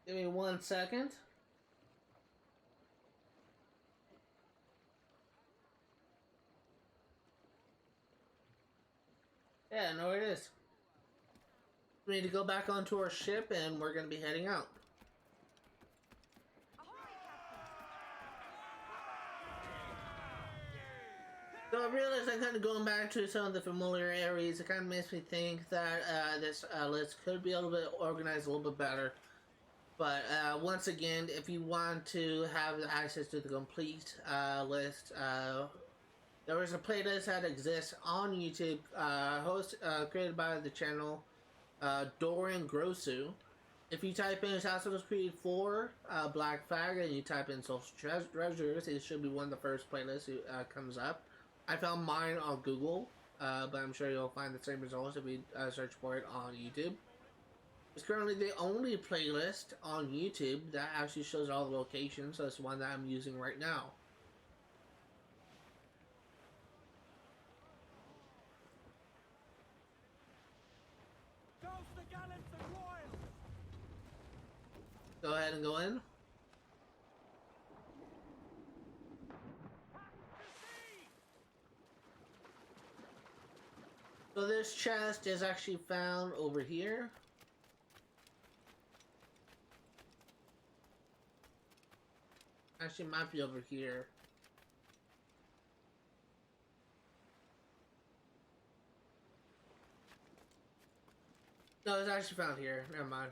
Give me 1 second. Yeah, no, it is. We need to go back onto our ship and we're going to be heading out. So I realized I'm kind of going back to some of the familiar areas. It kind of makes me think that this list could be a little bit organized a little bit better. But once again, if you want to have access to the complete list, there is a playlist that exists on YouTube, created by the channel Doran Grosu. If you type in Assassin's Creed 4 Black Flag and you type in Social Treasures, it should be one of the first playlists that comes up. I found mine on Google, but I'm sure you'll find the same results if you search for it on YouTube. It's currently the only playlist on YouTube that actually shows all the locations, so it's one that I'm using right now. Go ahead and go in. So this chest is actually found over here. Actually, it might be over here. No, it's actually found here. Never mind.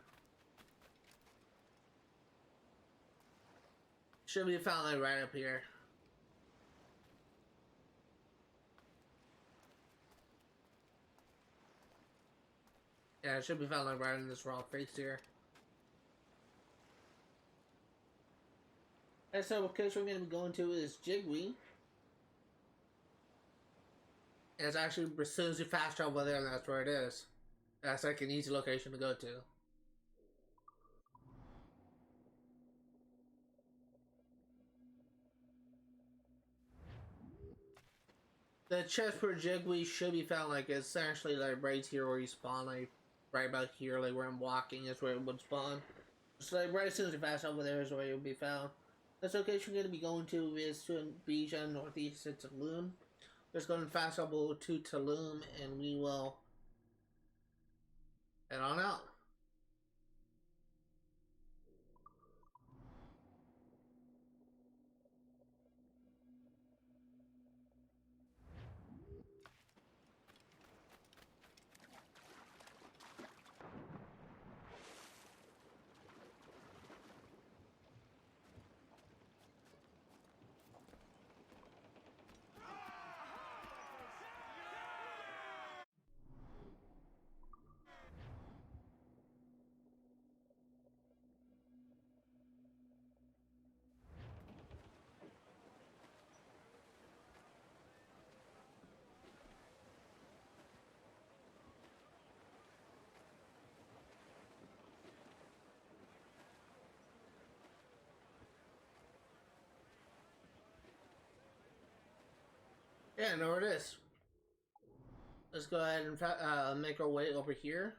Should be found like right up here. Yeah, it should be found like right in this rock face here. And so the location we're going to be going to is Jigwe. And it's actually, as soon as you fast travel there, that's where it is. That's like an easy location to go to. The chest for Jigwe should be found like essentially like right here where you spawn, like right about here, like where I'm walking is where it would spawn. So like right as soon as you pass over there is where it would be found. This location we're going to be going to is to a beach on northeast of Tulum. Just going to fast travel to Tulum and we will head on out. Yeah, I know where it is. Let's go ahead and make our way over here.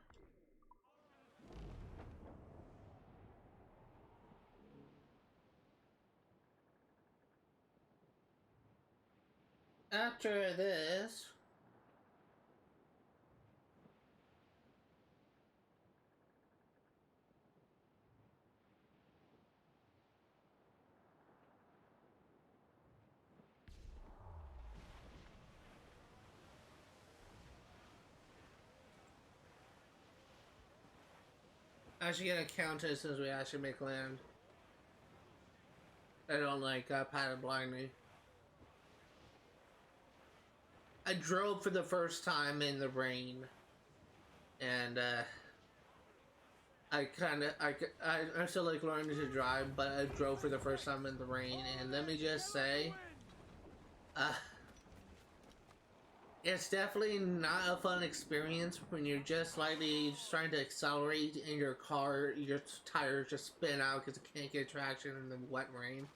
After this, actually gonna count it since we actually make land. I don't like pat it blindly. I drove for the first time in the rain, and I still like learning to drive, but I drove for the first time in the rain, and let me just say, uh, it's definitely not a fun experience when you're just trying to accelerate in your car, your tires just spin out because it can't get traction in the wet rain.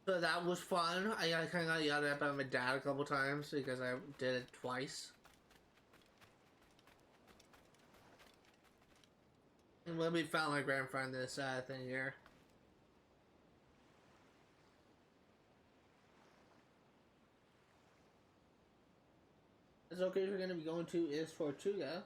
So that was fun. I kind of got yelled at by my dad a couple times because I did it twice. And when we found my grandfather this thing here. This location we're going to be going to is Tortuga.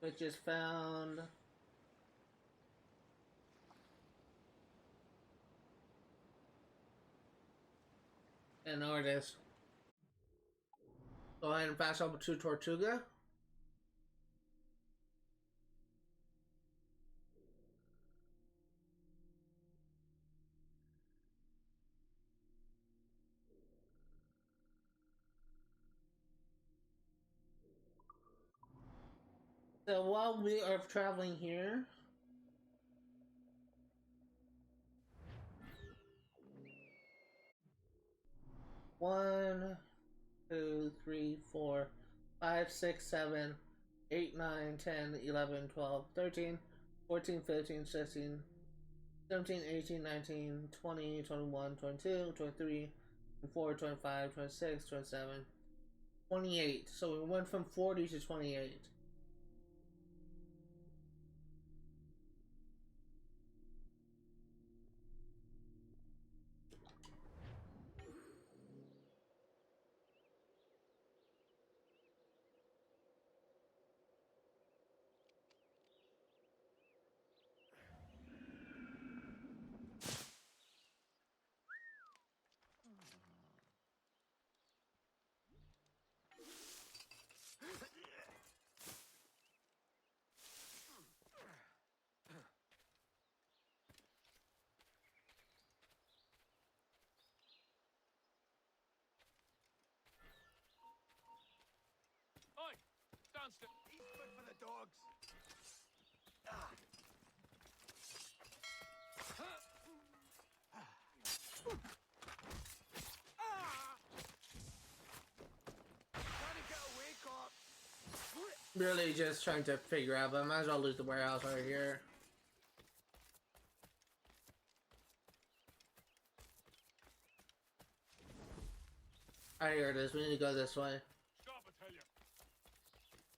We just found an artist. Go ahead and pass over to Tortuga. So while we are traveling here, one, 2, 3, 4, 5, 6, 7, 8, 9, 10, 11, 12, 13, 14, 15, 16, 17, 18, 19, 20, 21, 22, 23, 24, 25, 26, 27, 28. So we went from 40 to 28. Oi! Stand still! Eat food for the dogs! Ah. Trying to get away, cop! Really just trying to figure out, but I might as well lose the warehouse right here. Alright, here it is. We need to go this way. Stop, I tell you!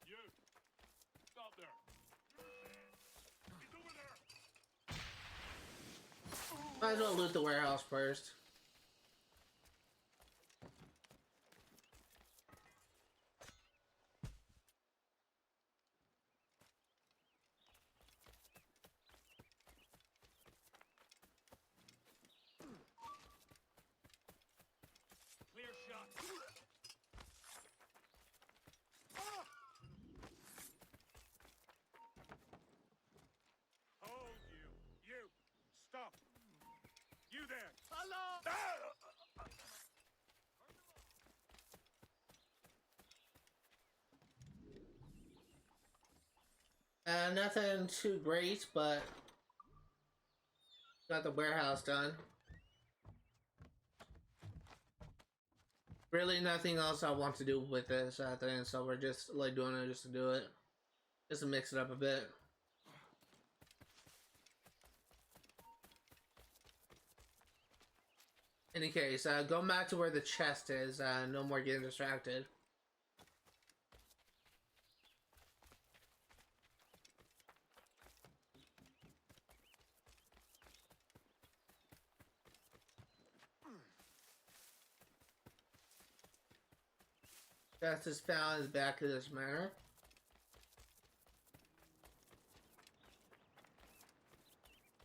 You! Stop there! He's over there! Might as well loot the warehouse first. Clear shot! Hold you! You! Stop! You there! Hello! Nothing too great, but got the warehouse done. Really, nothing else I want to do with this thing, so we're just like doing it just to do it, just to mix it up a bit. Any case, going back to where the chest is. No more getting distracted. Chest is found is back of this manor.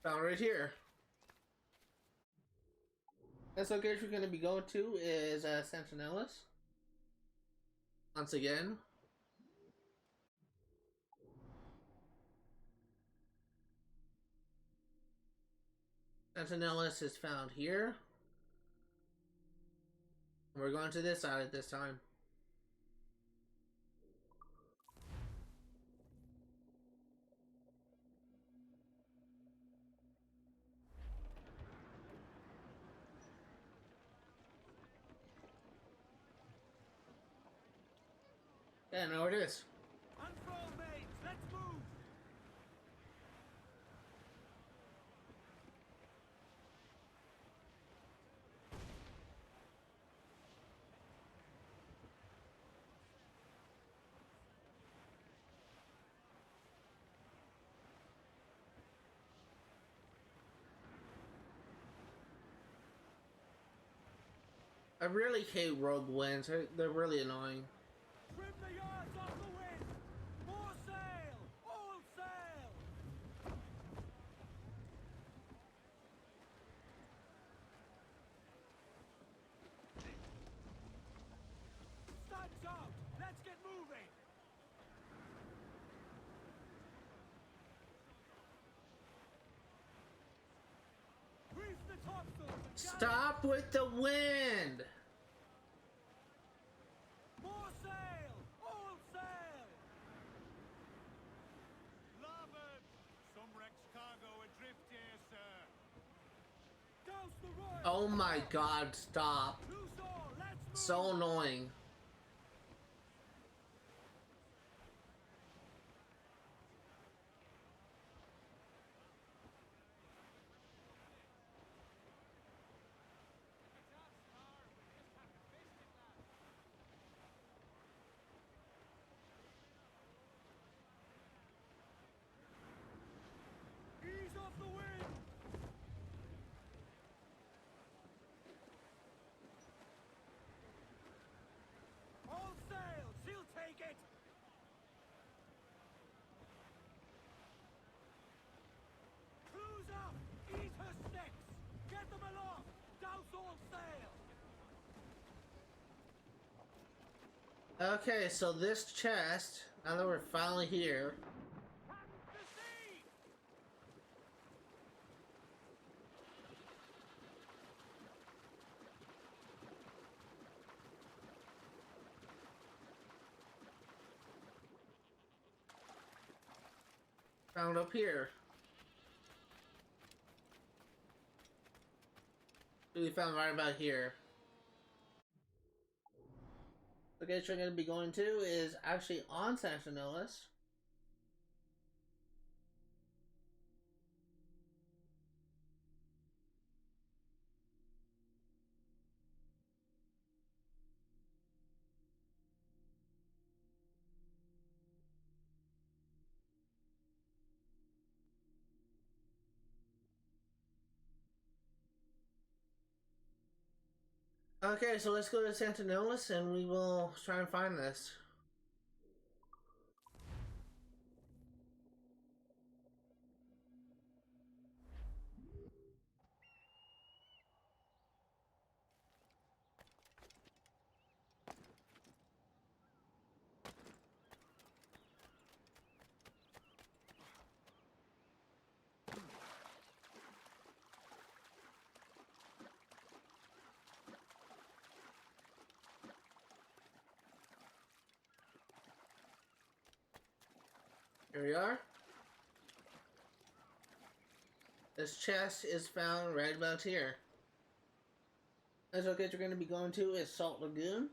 Found right here. This location we're going to be going to is Santanillas. Once again. Santanillas is found here. We're going to this side at this time. Yeah, I know where it is. Unfurl, mates. Let's move. I really hate rogue winds. They're really annoying. Trim the yards off the wind. More sail. All sail. Studs out. Let's get moving. Reef the topsails and Stop with the wind! more sail! All sail! Larboard! Some wrecked cargo adrift here, sir. Douse the royal! Oh my god, stop. Loose all, let's move! So annoying. Ease off the wind! All sail! She'll take it! Cruise up! Eat her sticks! Get them aloft! Douse all sail! Okay, so this chest, now that we're finally here, The sea! found up here. We found right about here. The location we're going to be going to is actually on Santanillas. Okay, so let's go to Santanillas and we will try and find this. Here we are. This chest is found right about here. Next location we're going to be going to is Salt Lagoon.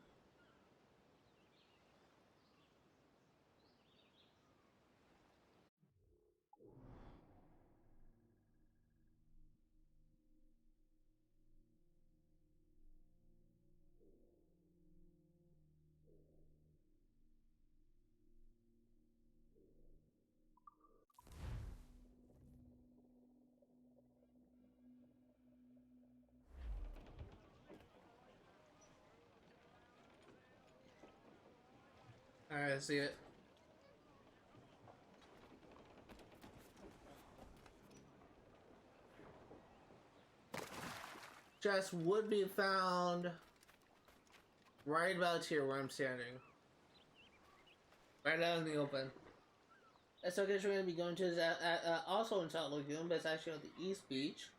Alright, I see it. Chest would be found right about here where I'm standing. Right out in the open. That's okay, we're going to be going to is also in Salt Lagoon, but it's actually on the East Beach.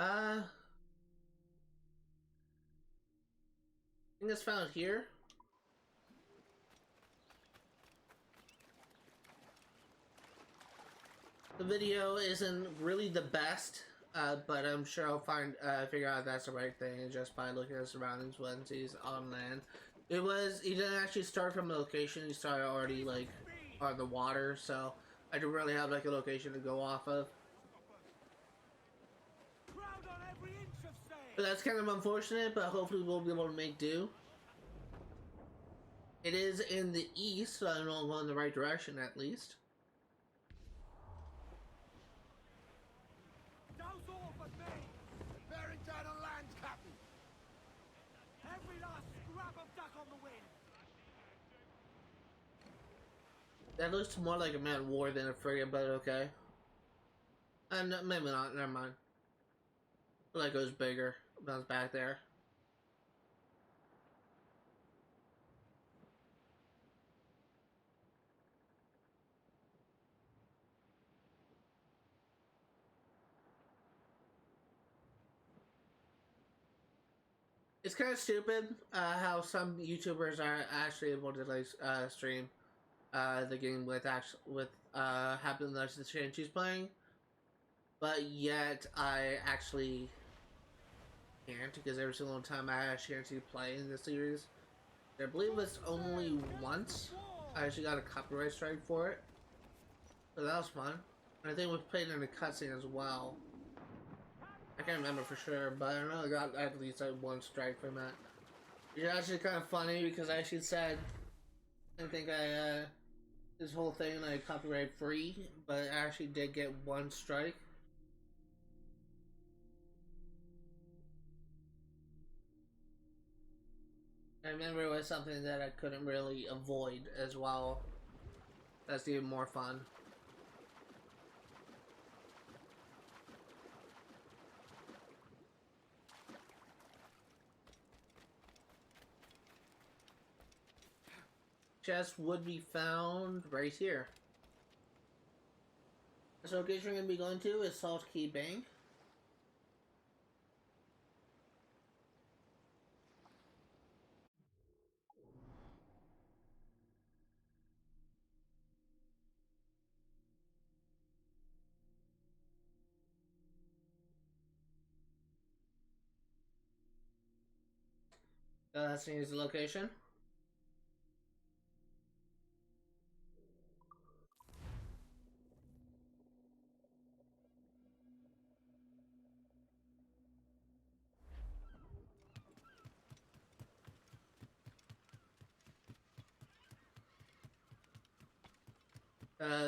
I think it's found here. The video isn't really the best, but I'm sure I'll figure out that's the right thing just by looking at the surroundings once he's on land. He didn't actually start from a location, he started already like on the water, so I don't really have like a location to go off of. But that's kind of unfortunate, but hopefully we'll be able to make do. It is in the east, so I know I'm going in the right direction at least. That looks more like a man of war than a frigate, but okay. No, maybe not, never mind. Like it was bigger when I was back there. It's kind of stupid how some YouTubers are actually able to like stream the game with Happy Nuts the Change she's playing, but yet I actually can't because every single time I actually play in this series, I believe it's only once I actually got a copyright strike for it, so that was fun. And I think we played in a cutscene as well. I can't remember for sure, but I know I got at least like one strike from that. It's actually kind of funny because I actually said I think this whole thing like copyright free, but I actually did get one strike. I remember it was something that I couldn't really avoid as well. That's even more fun. Chest would be found right here. So the location we're going to be going to is Salt Key Bank. Here's the location.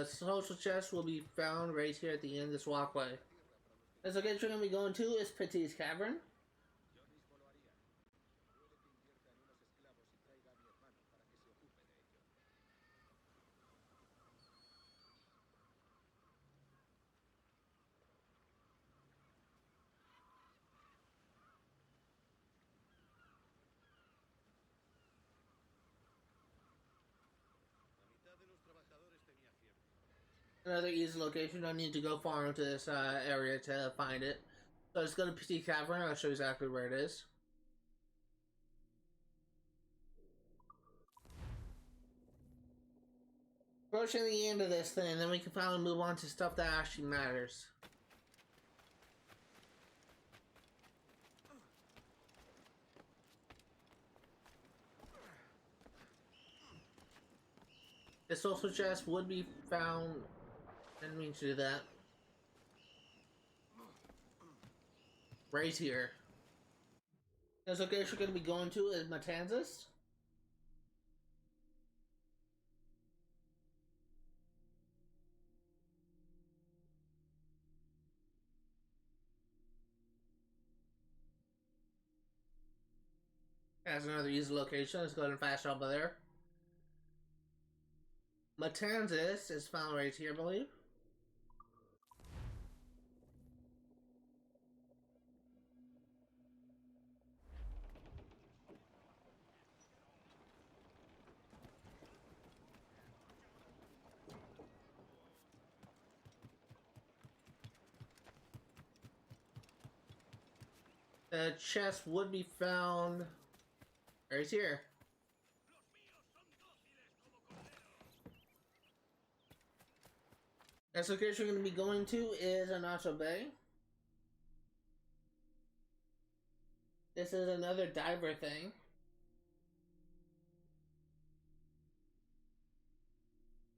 Social chest will be found right here at the end of this walkway. The location we're going to be going to is Petite Cavern. Another easy location. Don't need to go far into this area to find it. So let's go to Petite Cavern. I'll show you exactly where it is. Approaching the end of this thing, then we can finally move on to stuff that actually matters. The social chest would be found. Didn't mean to do that. Right here. This location we're going to be going to is Matanzas. That's another easy location. Let's go ahead and fast travel there. Matanzas is found right here, I believe. The chest would be found right here. Next location we're going to be going to is Annoto Bay. This is another diver thing.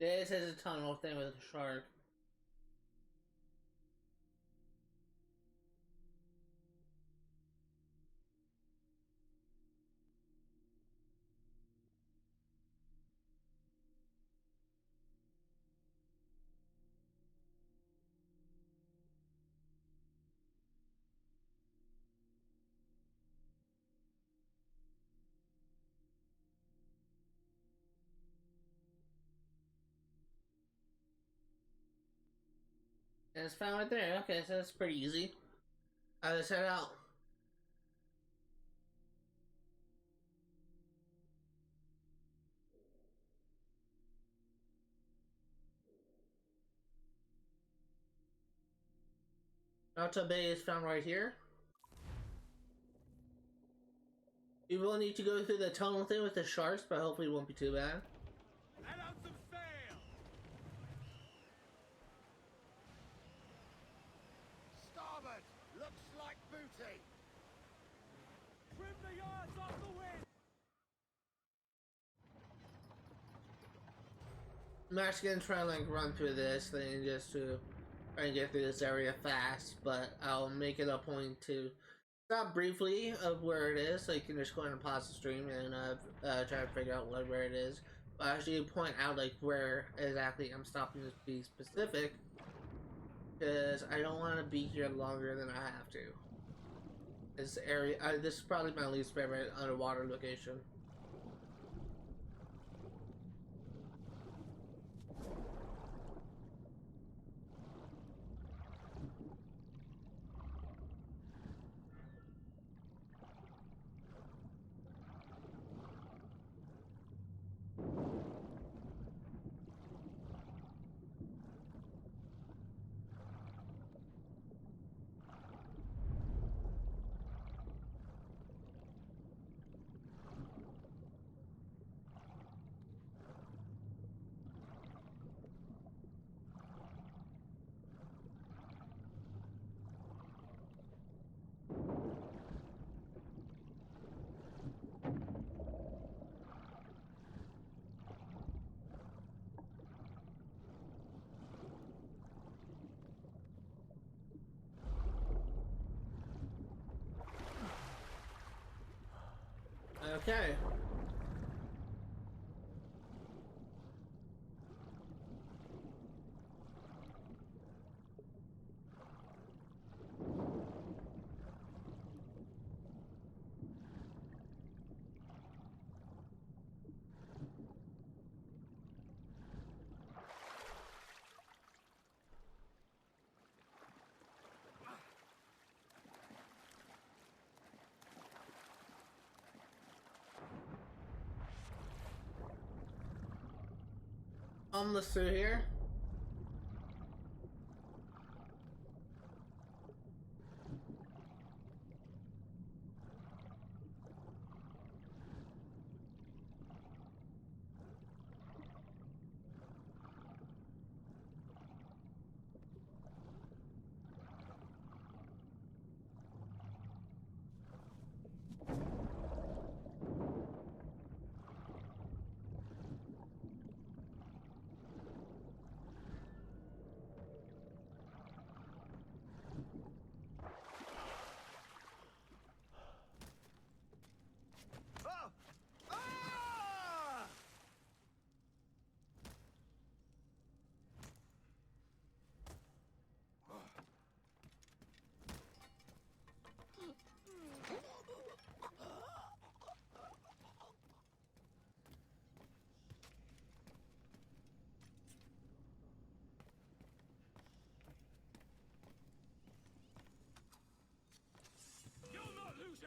This is a tunnel thing with a shark. And it's found right there. Okay, so that's pretty easy. Let's head out. Annoto Bay is found right here. We will need to go through the tunnel thing with the sharks, but hopefully it won't be too bad. Let out some sail! Starboard! Looks like booty! Trim the yards off the wind! I'm actually gonna try and like run through this thing just to try and get through this area fast, but I'll make it a point to stop briefly of where it is, so you can just go ahead and pause the stream and try to figure out where it is. But actually point out like where exactly I'm stopping to be specific, because I don't want to be here longer than I have to. This area, this is probably my least favorite underwater location. Okay. Almost through here.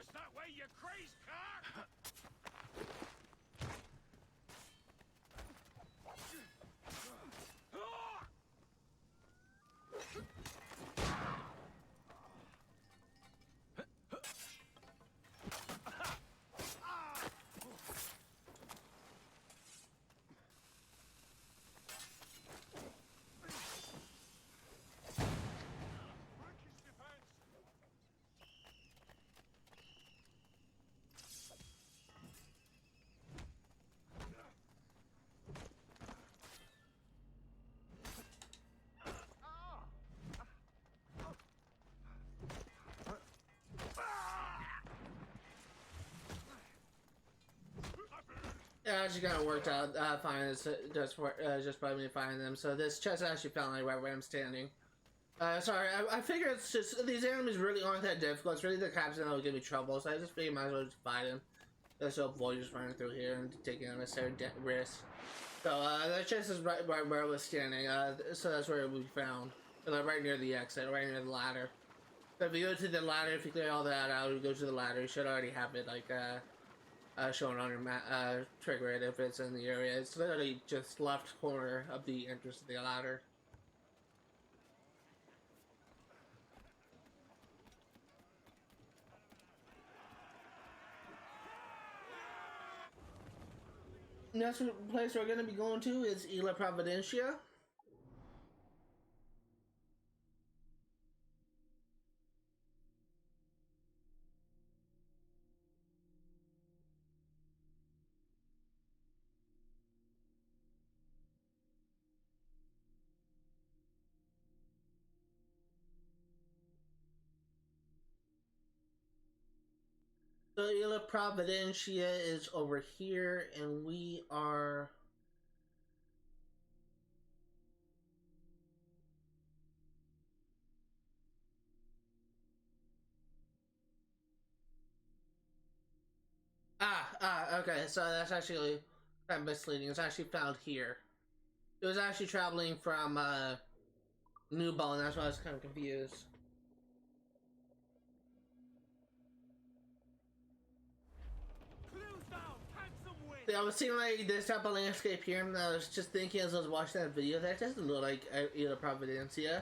us that way, you crazed cock! Yeah, actually kind of worked out fine. It's just by me finding them. So this chest I actually found like right where I'm standing. Sorry, I figure it's just these enemies really aren't that difficult. It's really the captain that will give me trouble. So I just figured might as well just fight him. Just to avoid just running through here and taking unnecessary risk. So that chest is right where I was standing. So that's where we found, right near the exit, right near the ladder. So if you go to the ladder, if you clear all that out, you go to the ladder. You should already have it like shown on your map, trigger it if it's in the area. It's literally just left corner of the entrance to the ladder. Next place we're going to be going to is Isla Providencia. So Isla Providencia is over here, and we are... okay, so that's actually kind of misleading. It's actually found here. It was actually traveling from, Naval, and that's why I was kind of confused. Yeah, I was seeing like this type of landscape here, and I was just thinking as I was watching that video that doesn't look like Isla Providencia.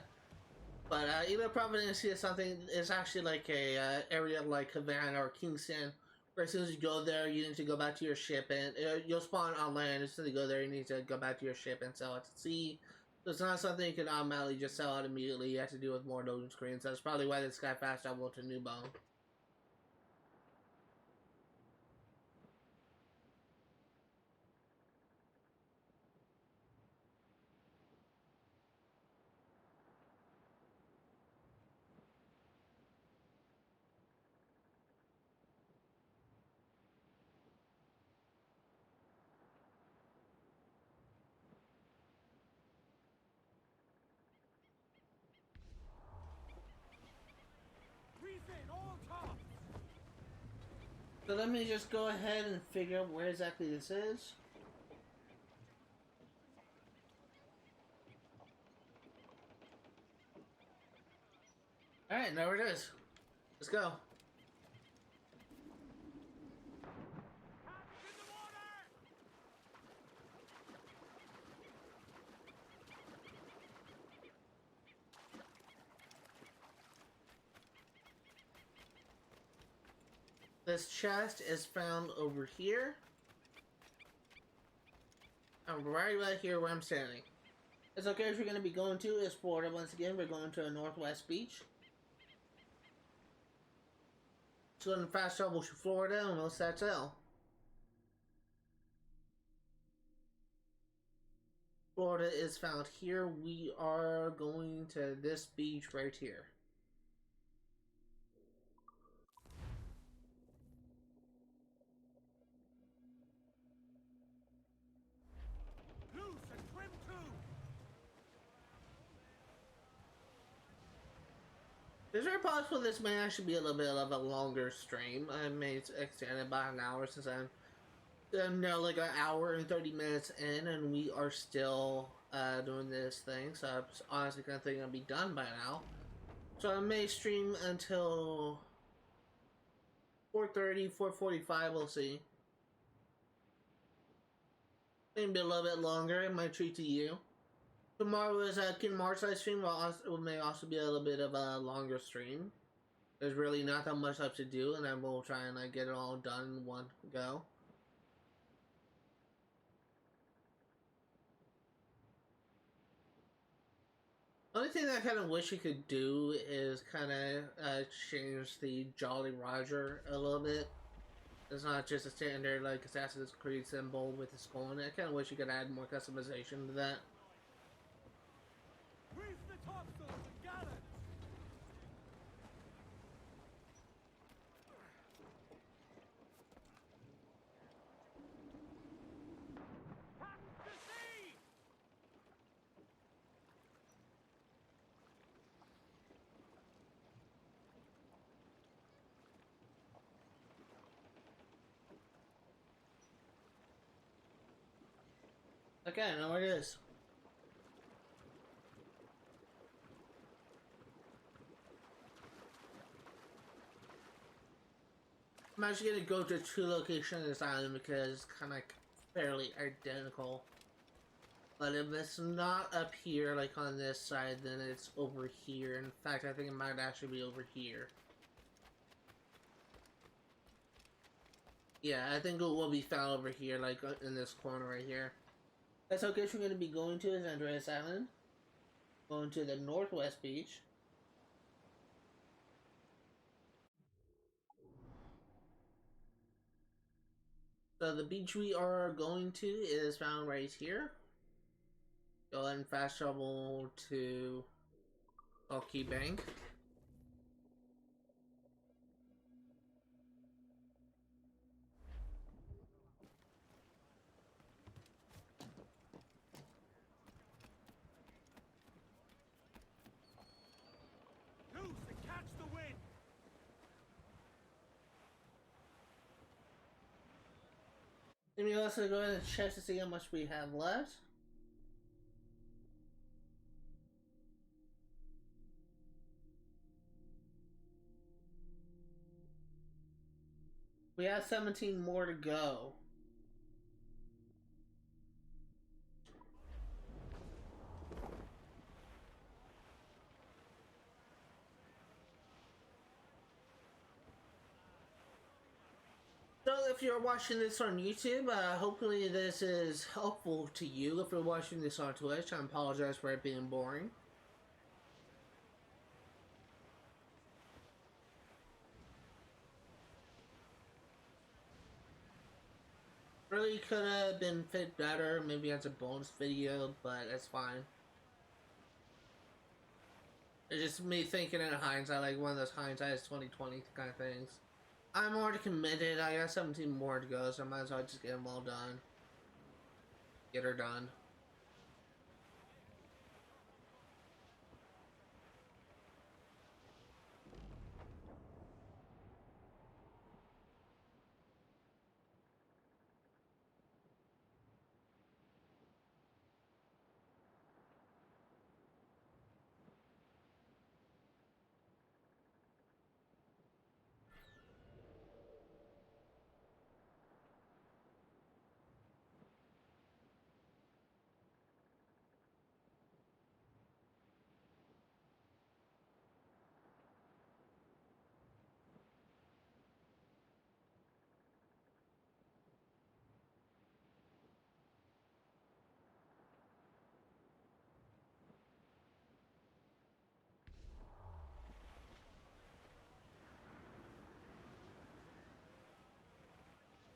But Isla Providencia is something. It's actually like a area like Havana or Kingston, where as soon as you go there, you need to go back to your ship, and you'll spawn on land. As soon as you go there, you need to go back to your ship and sell it to sea. So it's not something you can automatically just sell out immediately. You have to deal with more loading screens. That's probably why this guy fast traveled to Newbone. So let me just go ahead and figure out where exactly this is. Alright, now it is. Let's go. This chest is found over here. I'm right here where I'm standing. This location we're going to be going to is Florida. Once again, we're going to a Northwest beach. So in fast travel to Florida and we'll set sail. Florida is found here. We are going to this beach right here. It's very possible this may actually be a little bit of a longer stream. I may extend it by an hour since I'm now like an hour and 30 minutes in, and we are still doing this thing. So I'm honestly kind of thinking I'll be done by now. So I may stream until 4:30, 4:45. We'll see. Maybe a little bit longer. It might treat to you. Tomorrow is a Kid March live stream. It may also be a little bit of a longer stream. There's really not that much left to do, and I will try and like get it all done in one go. Only thing that I kind of wish you could do is kind of change the Jolly Roger a little bit. It's not just a standard like Assassin's Creed symbol with the skull in it. I kind of wish you could add more customization to that. Reef the topsails and gallants! Hand to sea! Okay, I know where it is. I'm actually gonna go to two locations on this island because it's kind of fairly identical. But if it's not up here, like on this side, then it's over here. In fact, I think it might actually be over here. Yeah, I think it will be found over here, like in this corner right here. That's location we're going to be going to is Andreas Island. Going to the Northwest Beach. So the beach we are going to is found right here. Go ahead and fast travel to Key Bank. Loose and catch the wind! Let me also go ahead and check to see how much we have left. We have 17 more to go. So if you're watching this on YouTube, hopefully this is helpful to you. If you're watching this on Twitch, I apologize for it being boring. Really could have been fit better, maybe as a bonus video, but it's fine. It's just me thinking in hindsight, like one of those hindsight is 2020 kind of things. I'm already committed. I got 17 more to go, so I might as well just get them all done. Get her done.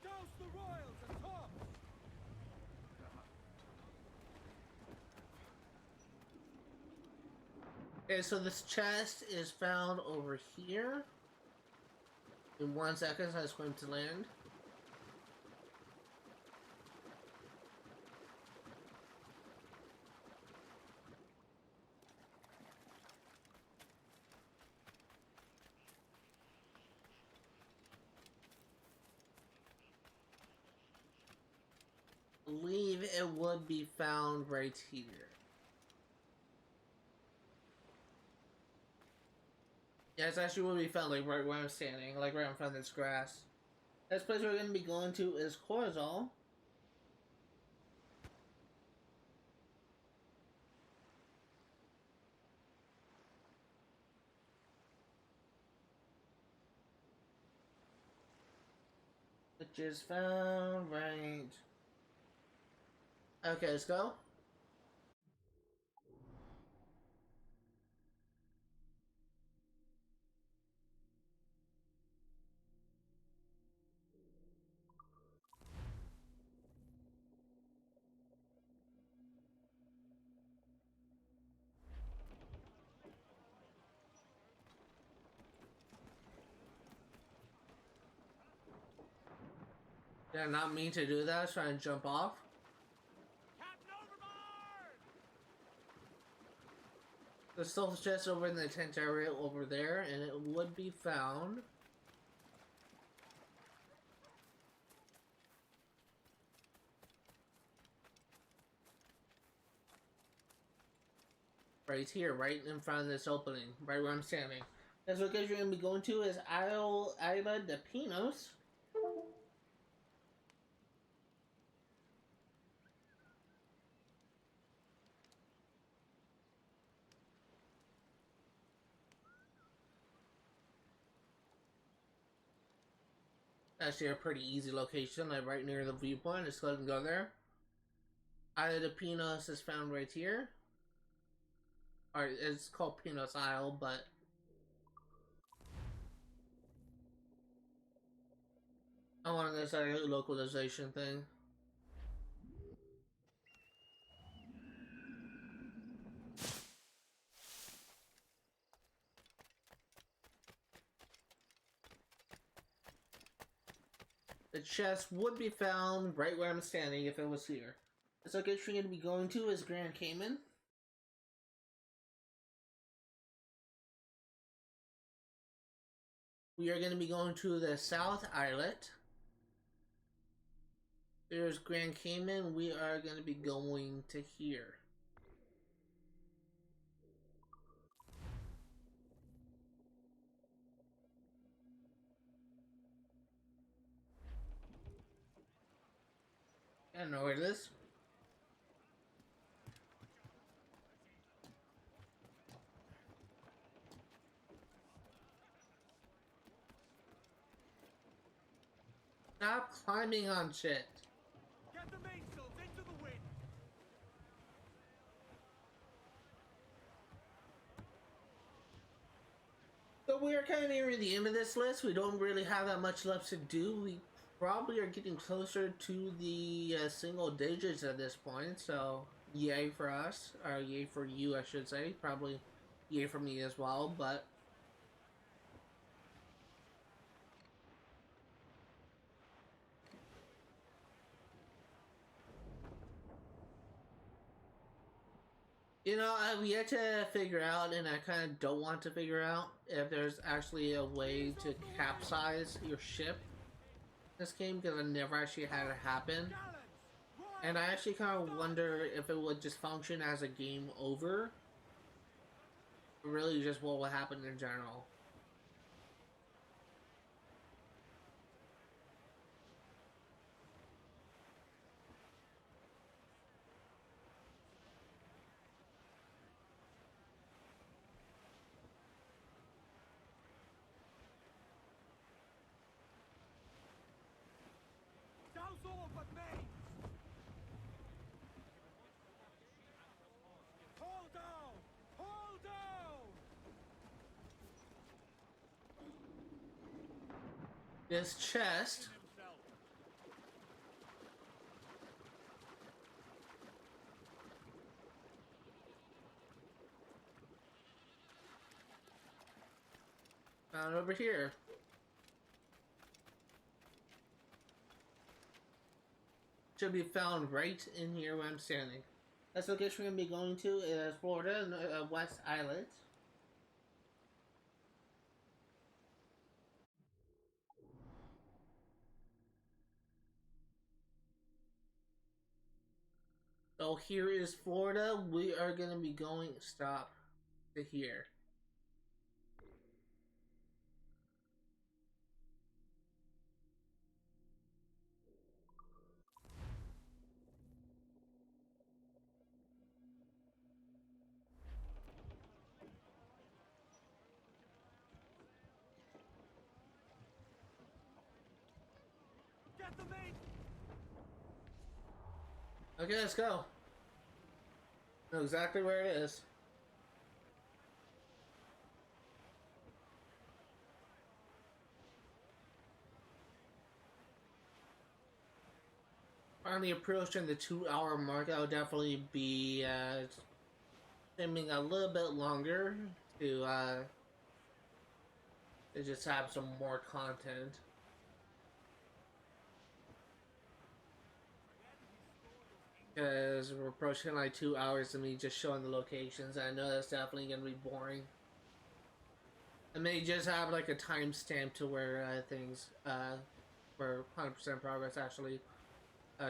Douse the royals and tops! Okay, so this chest is found over here. In 1 second, I was going to land. I believe it would be found right here. Yeah, it's actually where we found, like, right where I'm standing, like right in front of this grass. Next place we're going to be going to is Corzal. Which is found right. Okay, let's go. Did I not mean to do that? I was trying to jump off. Captain overboard! There's still just over in the tent area over there, and it would be found. Right here, right in front of this opening, right where I'm standing. That's what you're going to be going to is Isla De Penos. Actually a pretty easy location, like right near the viewpoint. Let's go ahead and go there. Isla de Pinos is found right here. Or it's called Pinos Isle, but I wanted this localization thing. The chest would be found right where I'm standing if it was here. The location we're going to be going to is Grand Cayman. We are going to be going to the South Islet. There's Grand Cayman. We are going to be going to here. I don't know where it is. Stop climbing on shit. Get the mainsails into the wind! So we are kind of nearing the end of this list. We don't really have that much left to do. We probably are getting closer to the single digits at this point. So yay for us, or yay for you, I should say. Probably yay for me as well, but you know, I've yet to figure out, and I kind of don't want to figure out, if there's actually a way to capsize your ship in this game, because I never actually had it happen. And I actually kind of wonder if it would just function as a game over, or really just what will happen in general. Douse all but mains! Haul down! Haul down! This chest found over here. Should be found right in here where I'm standing. That's the location we're going to be going to is Florida West Islet. So here is Florida. We are going to be going stop to here. Okay, let's go. Know exactly where it is. Finally approaching the 2-hour mark. I'll definitely be streaming a little bit longer to just have some more content. Because we're approaching like 2 hours of me just showing the locations. I know that's definitely gonna be boring. I may just have like a timestamp to where where 100% progress actually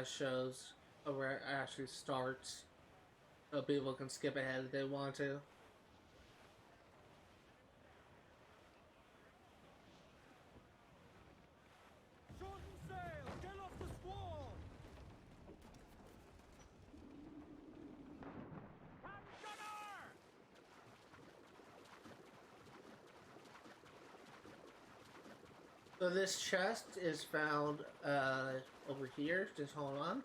shows, or where it actually starts, so people can skip ahead if they want to. Shorten sail! Get off the squall! Come, gunner! So this chest is found over here. Just hold on.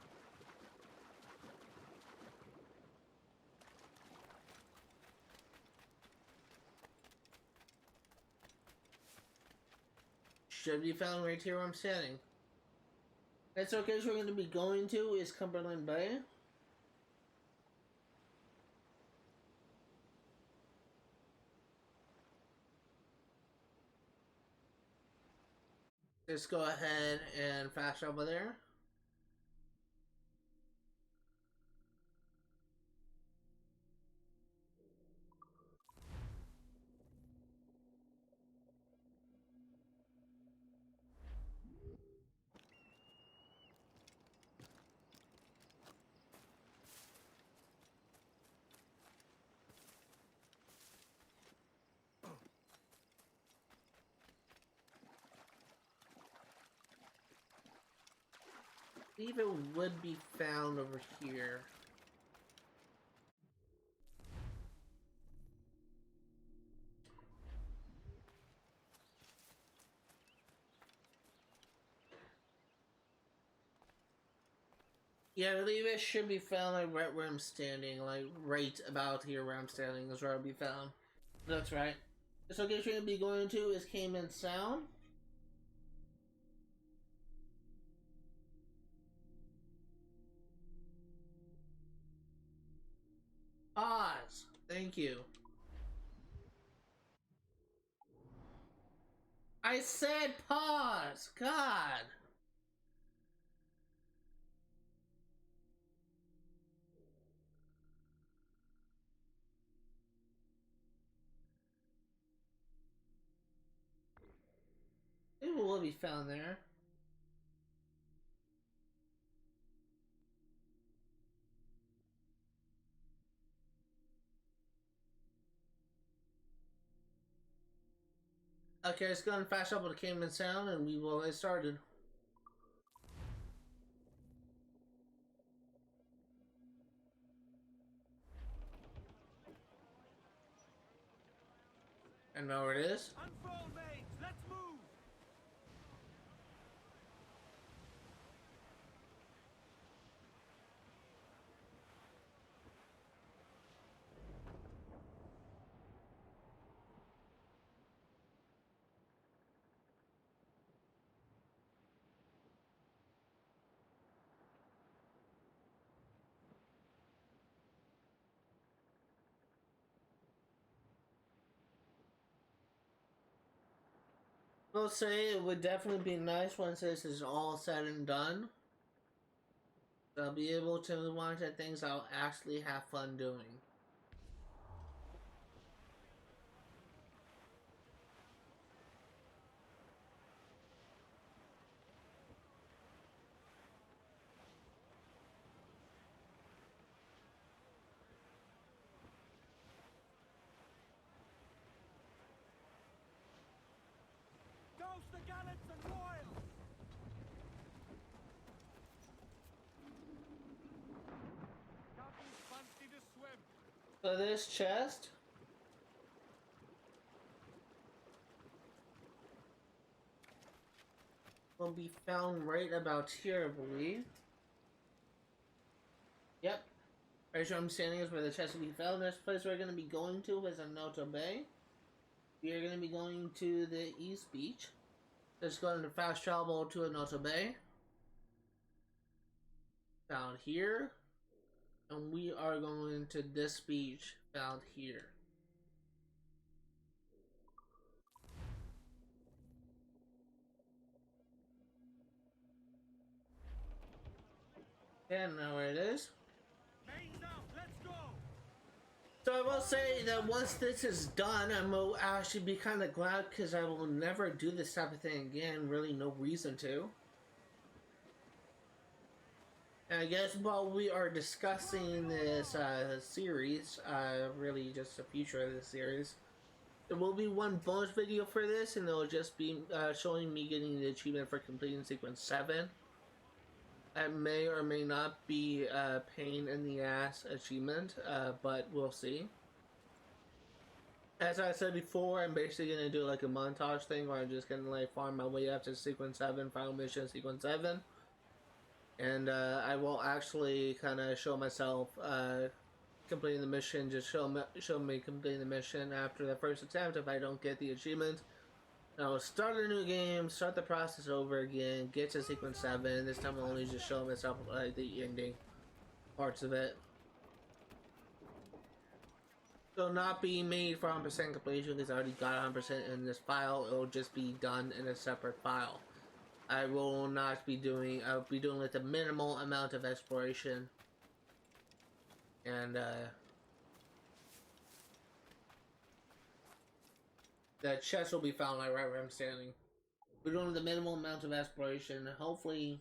Should be found right here where I'm standing. Next location we're going to be going to is Cumberland Bay. Just go ahead and fast travel there. I believe it would be found over here. Yeah, I believe it should be found like right where I'm standing, like right about here where I'm standing is where it'll be found. That's right. This location we're going to be going to is Cayman Sound. Pause. Thank you. I said pause. God. It will be found there. Okay, let's go and fast up with the Cayman Sound and we will get started. And know where it is. Unfurl, mates! Let's move! I'll say it would definitely be nice once this is all said and done. I'll be able to watch the things I'll actually have fun doing. Douse the gallants and royals! Captain's fancy to swim! So this chest will be found right about here, I believe. Right where I'm standing is where the chest will be found. Next place we're going to be going to is Annoto Bay. We are going to be going to the East Beach. Let's go into fast travel to Annoto Bay. Found here. And we are going to this beach found here. And now where it is. Mains out, let's go! So I will say that once this is done, I will actually be kind of glad because I will never do this type of thing again. Really, no reason to. And I guess while we are discussing this series, really just the future of this series, there will be one bonus video for this, and it will just be showing me getting the achievement for completing sequence 7. That may or may not be a pain in the ass achievement, but we'll see. As I said before, I'm basically going to do like a montage thing where I'm just going to like farm my way up to sequence 7, final mission sequence 7. And I will actually kind of show myself completing the mission, just show me completing the mission after the first attempt if I don't get the achievement. I'll start a new game, start the process over again, get to sequence 7. This time I'll only just show myself the ending parts of it. It'll not be made for 100% completion because I already got 100% in this file. It'll just be done in a separate file. I will not be doing, I'll be doing like the minimal amount of exploration. And the chest will be found like right where I'm standing. We're doing the minimal amount of exploration. Hopefully,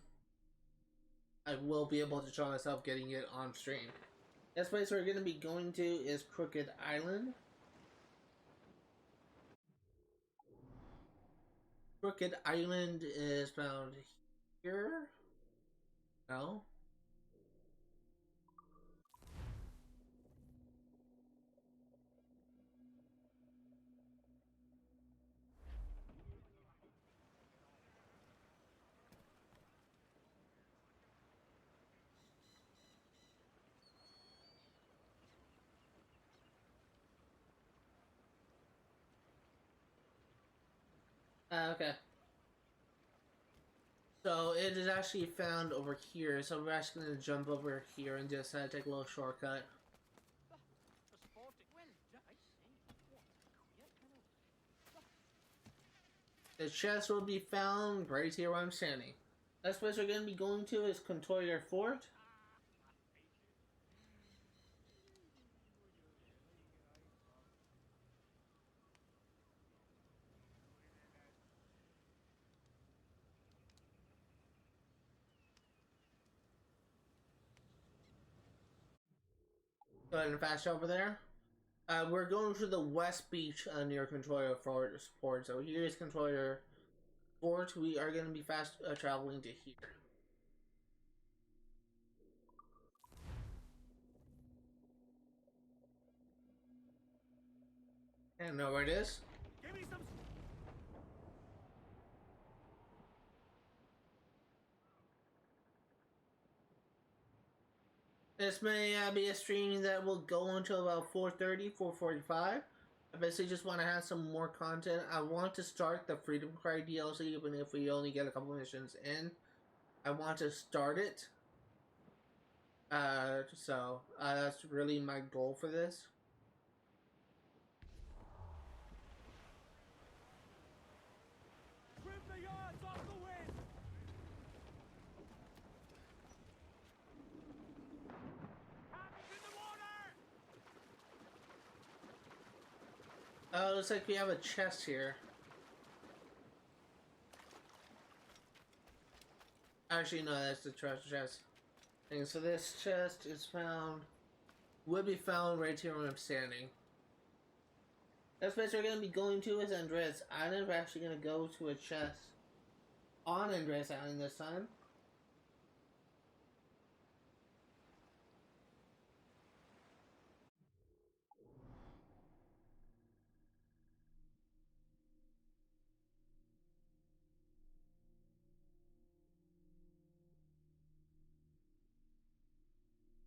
I will be able to show myself getting it on stream. Next place we're going to be going to is Crooked Island. Crooked Island is found here. No. Okay. So it is actually found over here, so we're actually going to jump over here and just take a little shortcut. The chest will be found right here where I'm standing. Next place we're going to be going to is Contoyer Fort. Go ahead and fast over there. We're going to the West Beach near Contoyer Fort. So here is Contoyer Fort. We are going to be fast traveling to here. And know where it is. Give me some. This may be a stream that will go until about 4:30, 4:45. I basically just want to have some more content. I want to start the Freedom Cry DLC, even if we only get a couple missions in. I want to start it. So that's really my goal for this. Trim the yards off the wind! Hands in the water! Oh, looks like we have a chest here. Actually, no, that's the treasure chest. And so this chest is found, will be found right here where I'm standing. Next place we're going to be going to is Andreas Island. We're actually going to go to a chest on Andreas Island this time.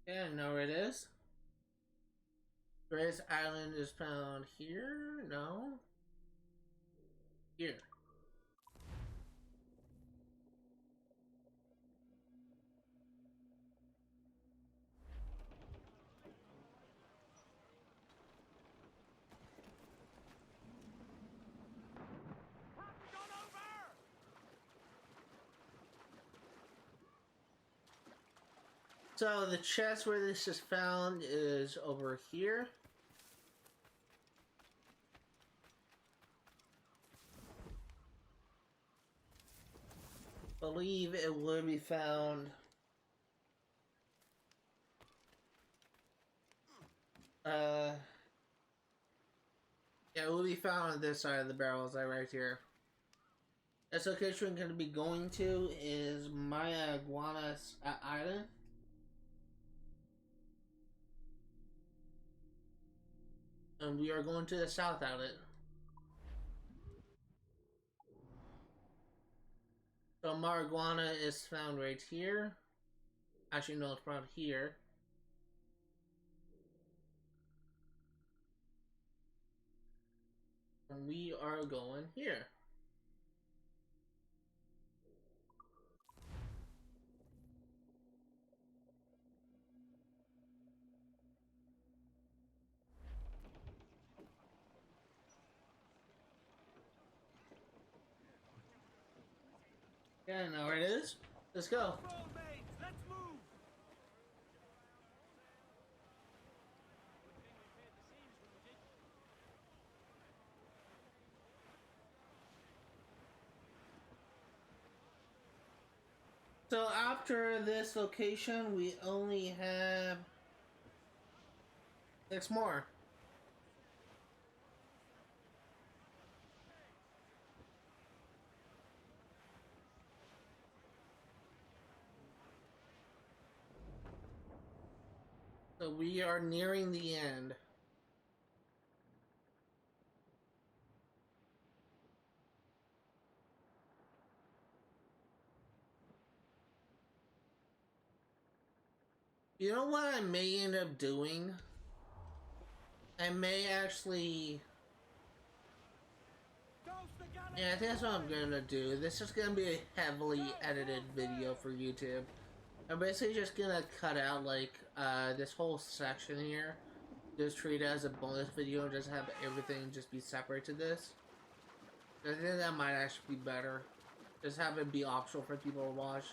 And now where it is. Grace Island is found here? No? Here. So the chest where this is found is over here. Believe it would be found yeah, it will be found on this side of the barrels, like right here. This location we're going to be going to is Inagua Island. And we are going to the South Outlet. So marijuana is found right here. Actually, no, it's found here. And we are going here. Yeah, I know where it is. Let's go. Let's move. So after this location, we only have 6 more. So we are nearing the end. You know what I may end up doing? I may actually... Yeah, I think that's what I'm gonna do. This is gonna be a heavily edited video for YouTube. I'm basically just gonna cut out, like, this whole section here. Just treat it as a bonus video and just have everything just be separate to this. I think that might actually be better. Just have it be optional for people to watch.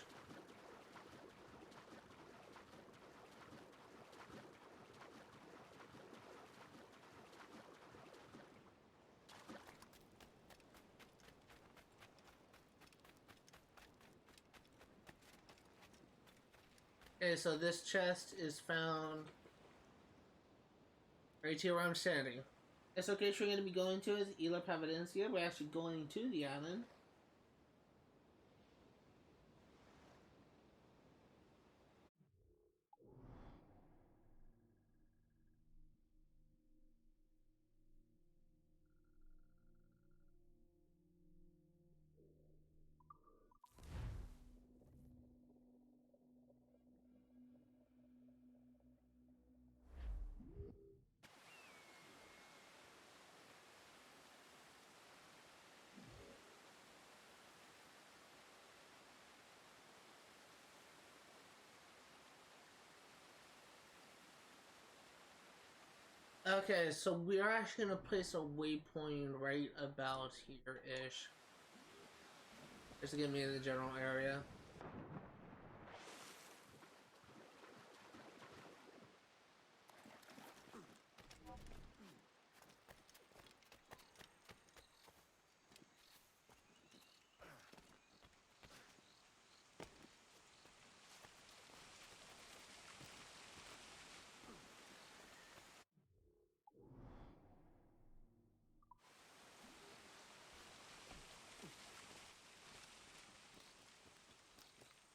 Okay, so this chest is found right here where I'm standing. This location we're going to be going to is Isla Providencia. We're actually going to the island. Okay, so we are actually going to place a waypoint right about here-ish. Just to get me in the general area.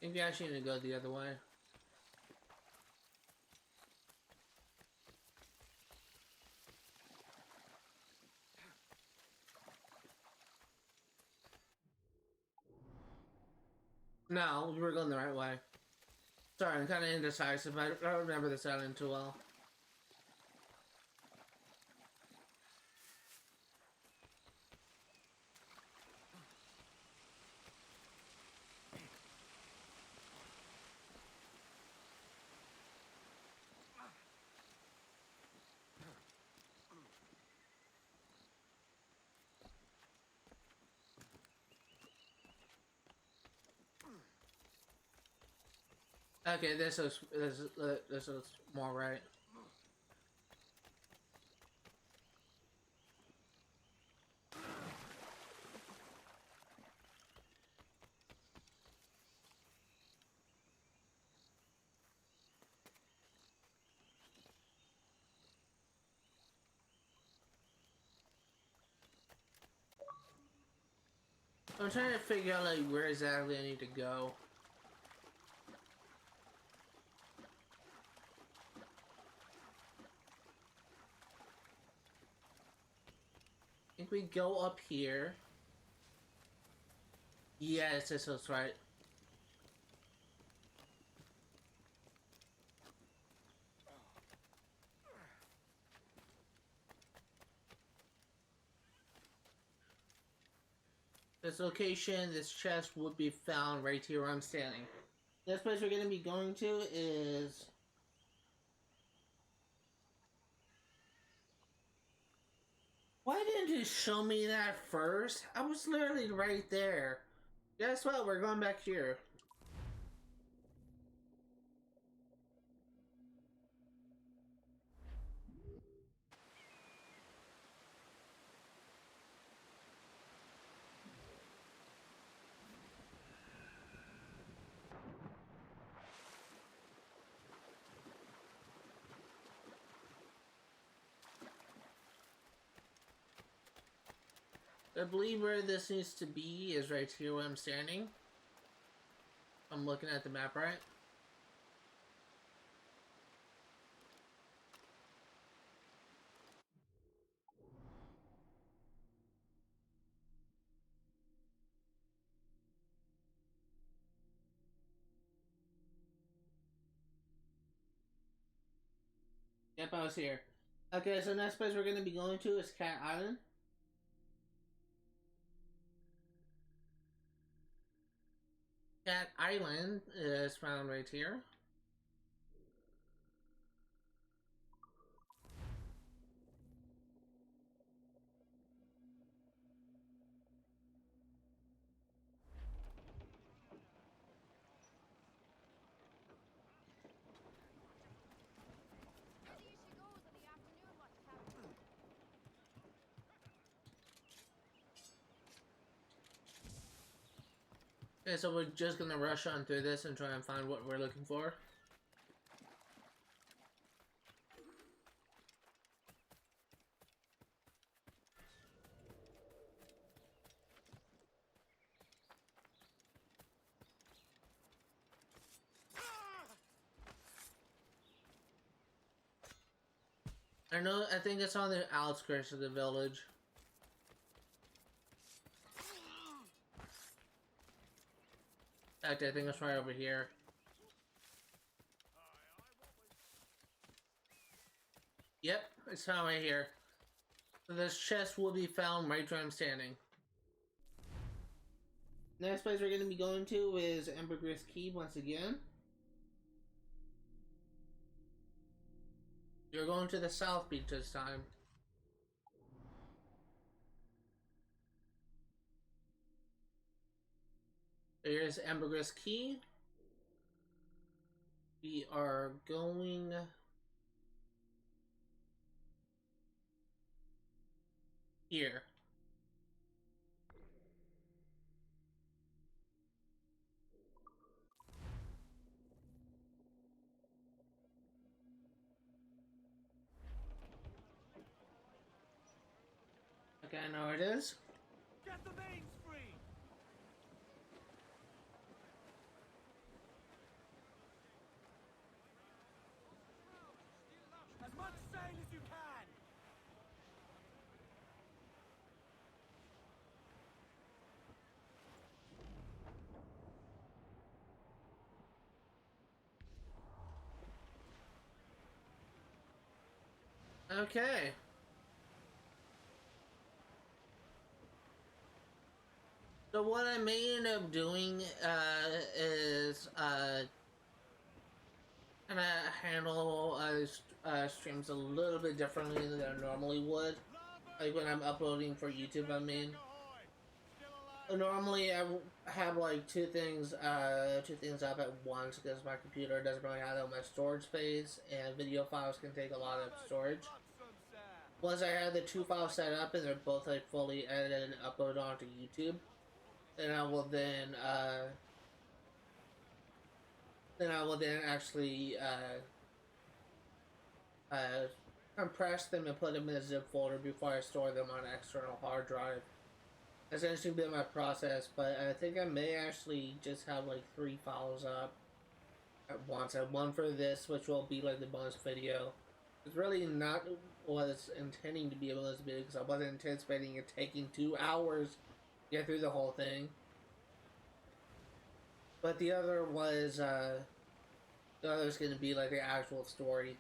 I think we actually need to go the other way. No, we were going the right way. Sorry, I'm kind of indecisive. I don't remember this island too well. Okay, this is more right. I'm trying to figure out like where exactly I need to go. I think we go up here. Yes, this is right. This location, this chest would be found right here where I'm standing. This place we're going to be going to is... Why didn't you show me that first? I was literally right there. Guess what? We're going back here. I believe where this needs to be is right here where I'm standing. I'm looking at the map right. Yep, I was here. Okay, so next place we're going to be going to is Cat Island. Cat Island is found right here. Okay, so we're just gonna rush on through this and try and find what we're looking for. I think it's on the outskirts of the village. In fact, I think it's right over here. Yep, it's found right here. So this chest will be found right where I'm standing. Next place we're going to be going to is Ambergris Key once again. You're going to the South Beach this time. Here's Ambergris Key. We are going here. Okay, I know where it is. Get the mains free! As much sail as you can! Okay. So what I may end up doing is kind of handle streams a little bit differently than I normally would. Like when I'm uploading for YouTube, I mean. Normally, have like two things up at once because my computer doesn't really have that much storage space, and video files can take a lot of storage. Once I have the two files set up and they're both like fully edited and uploaded onto YouTube, then I will then actually compress them and put them in a zip folder before I store them on an external hard drive. That's actually been my process, but I think I may actually just have like 3 files up at once. I have one for this, which will be like the bonus video. It's really not what it's intending to be a bonus video because I wasn't anticipating it taking 2 hours to get through the whole thing. But the other was, the other's going to be like the actual story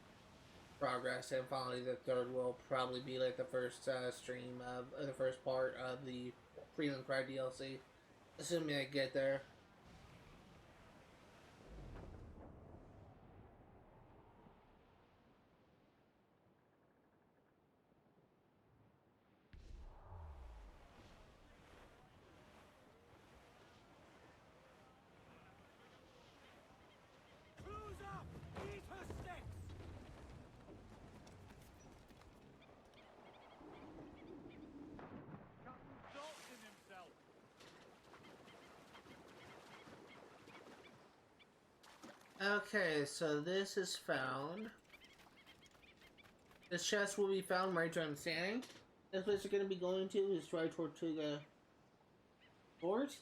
progress, and finally the third will probably be like the first stream of the first part of the Freeland Cry DLC, assuming I get there. Close up! Eat her sticks! Captain Dalton himself! Okay, so this is found. This chest will be found right where I'm standing. This place we're going to be going to is right toward the fort.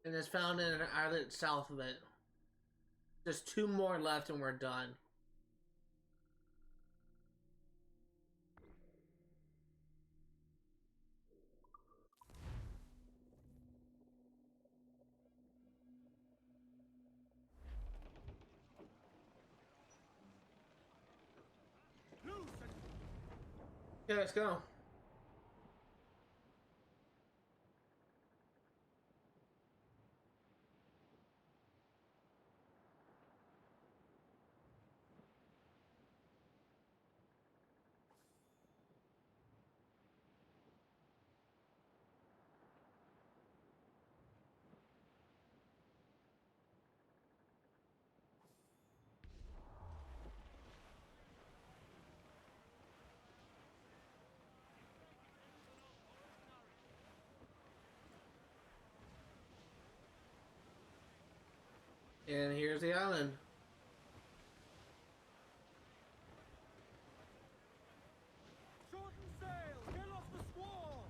And it's found in an islet south of it. There's 2 more left and we're done. Yeah, let's go. And here's the island. Shorten sail! Get off the squall!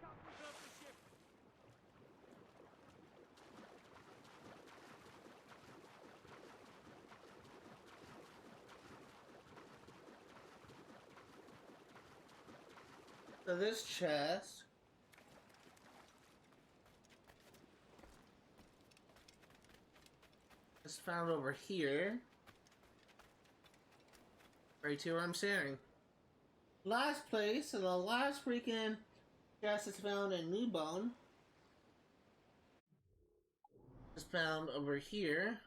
Captain's up the ship! So this chest is found over here. Right here where I'm standing. Last place, and the last freaking chest is found in New Bone. Is found over here.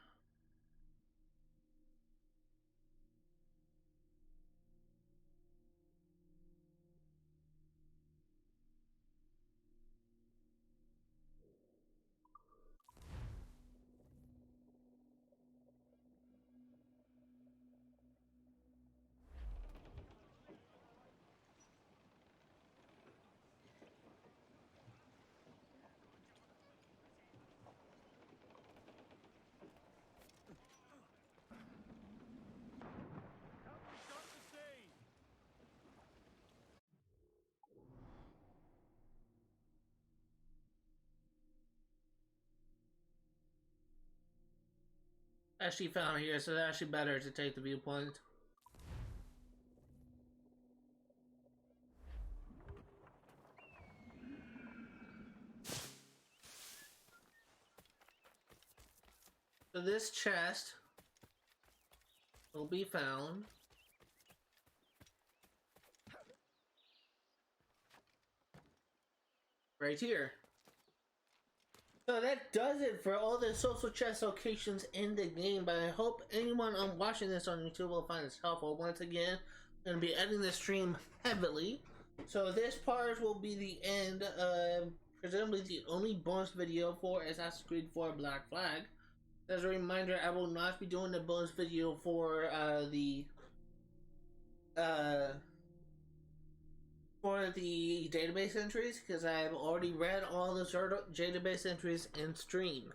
Captain's got to sea! Actually found here, so it's actually better to take the viewpoint. So this chest will be found right here. So that does it for all the social chest locations in the game, but I hope anyone watching this on YouTube will find this helpful. Once again, going to be editing the stream heavily. So this part will be the end of presumably the only bonus video for Assassin's Creed 4 Black Flag. As a reminder, I will not be doing the bonus video for the database entries because I've already read all the database entries in stream.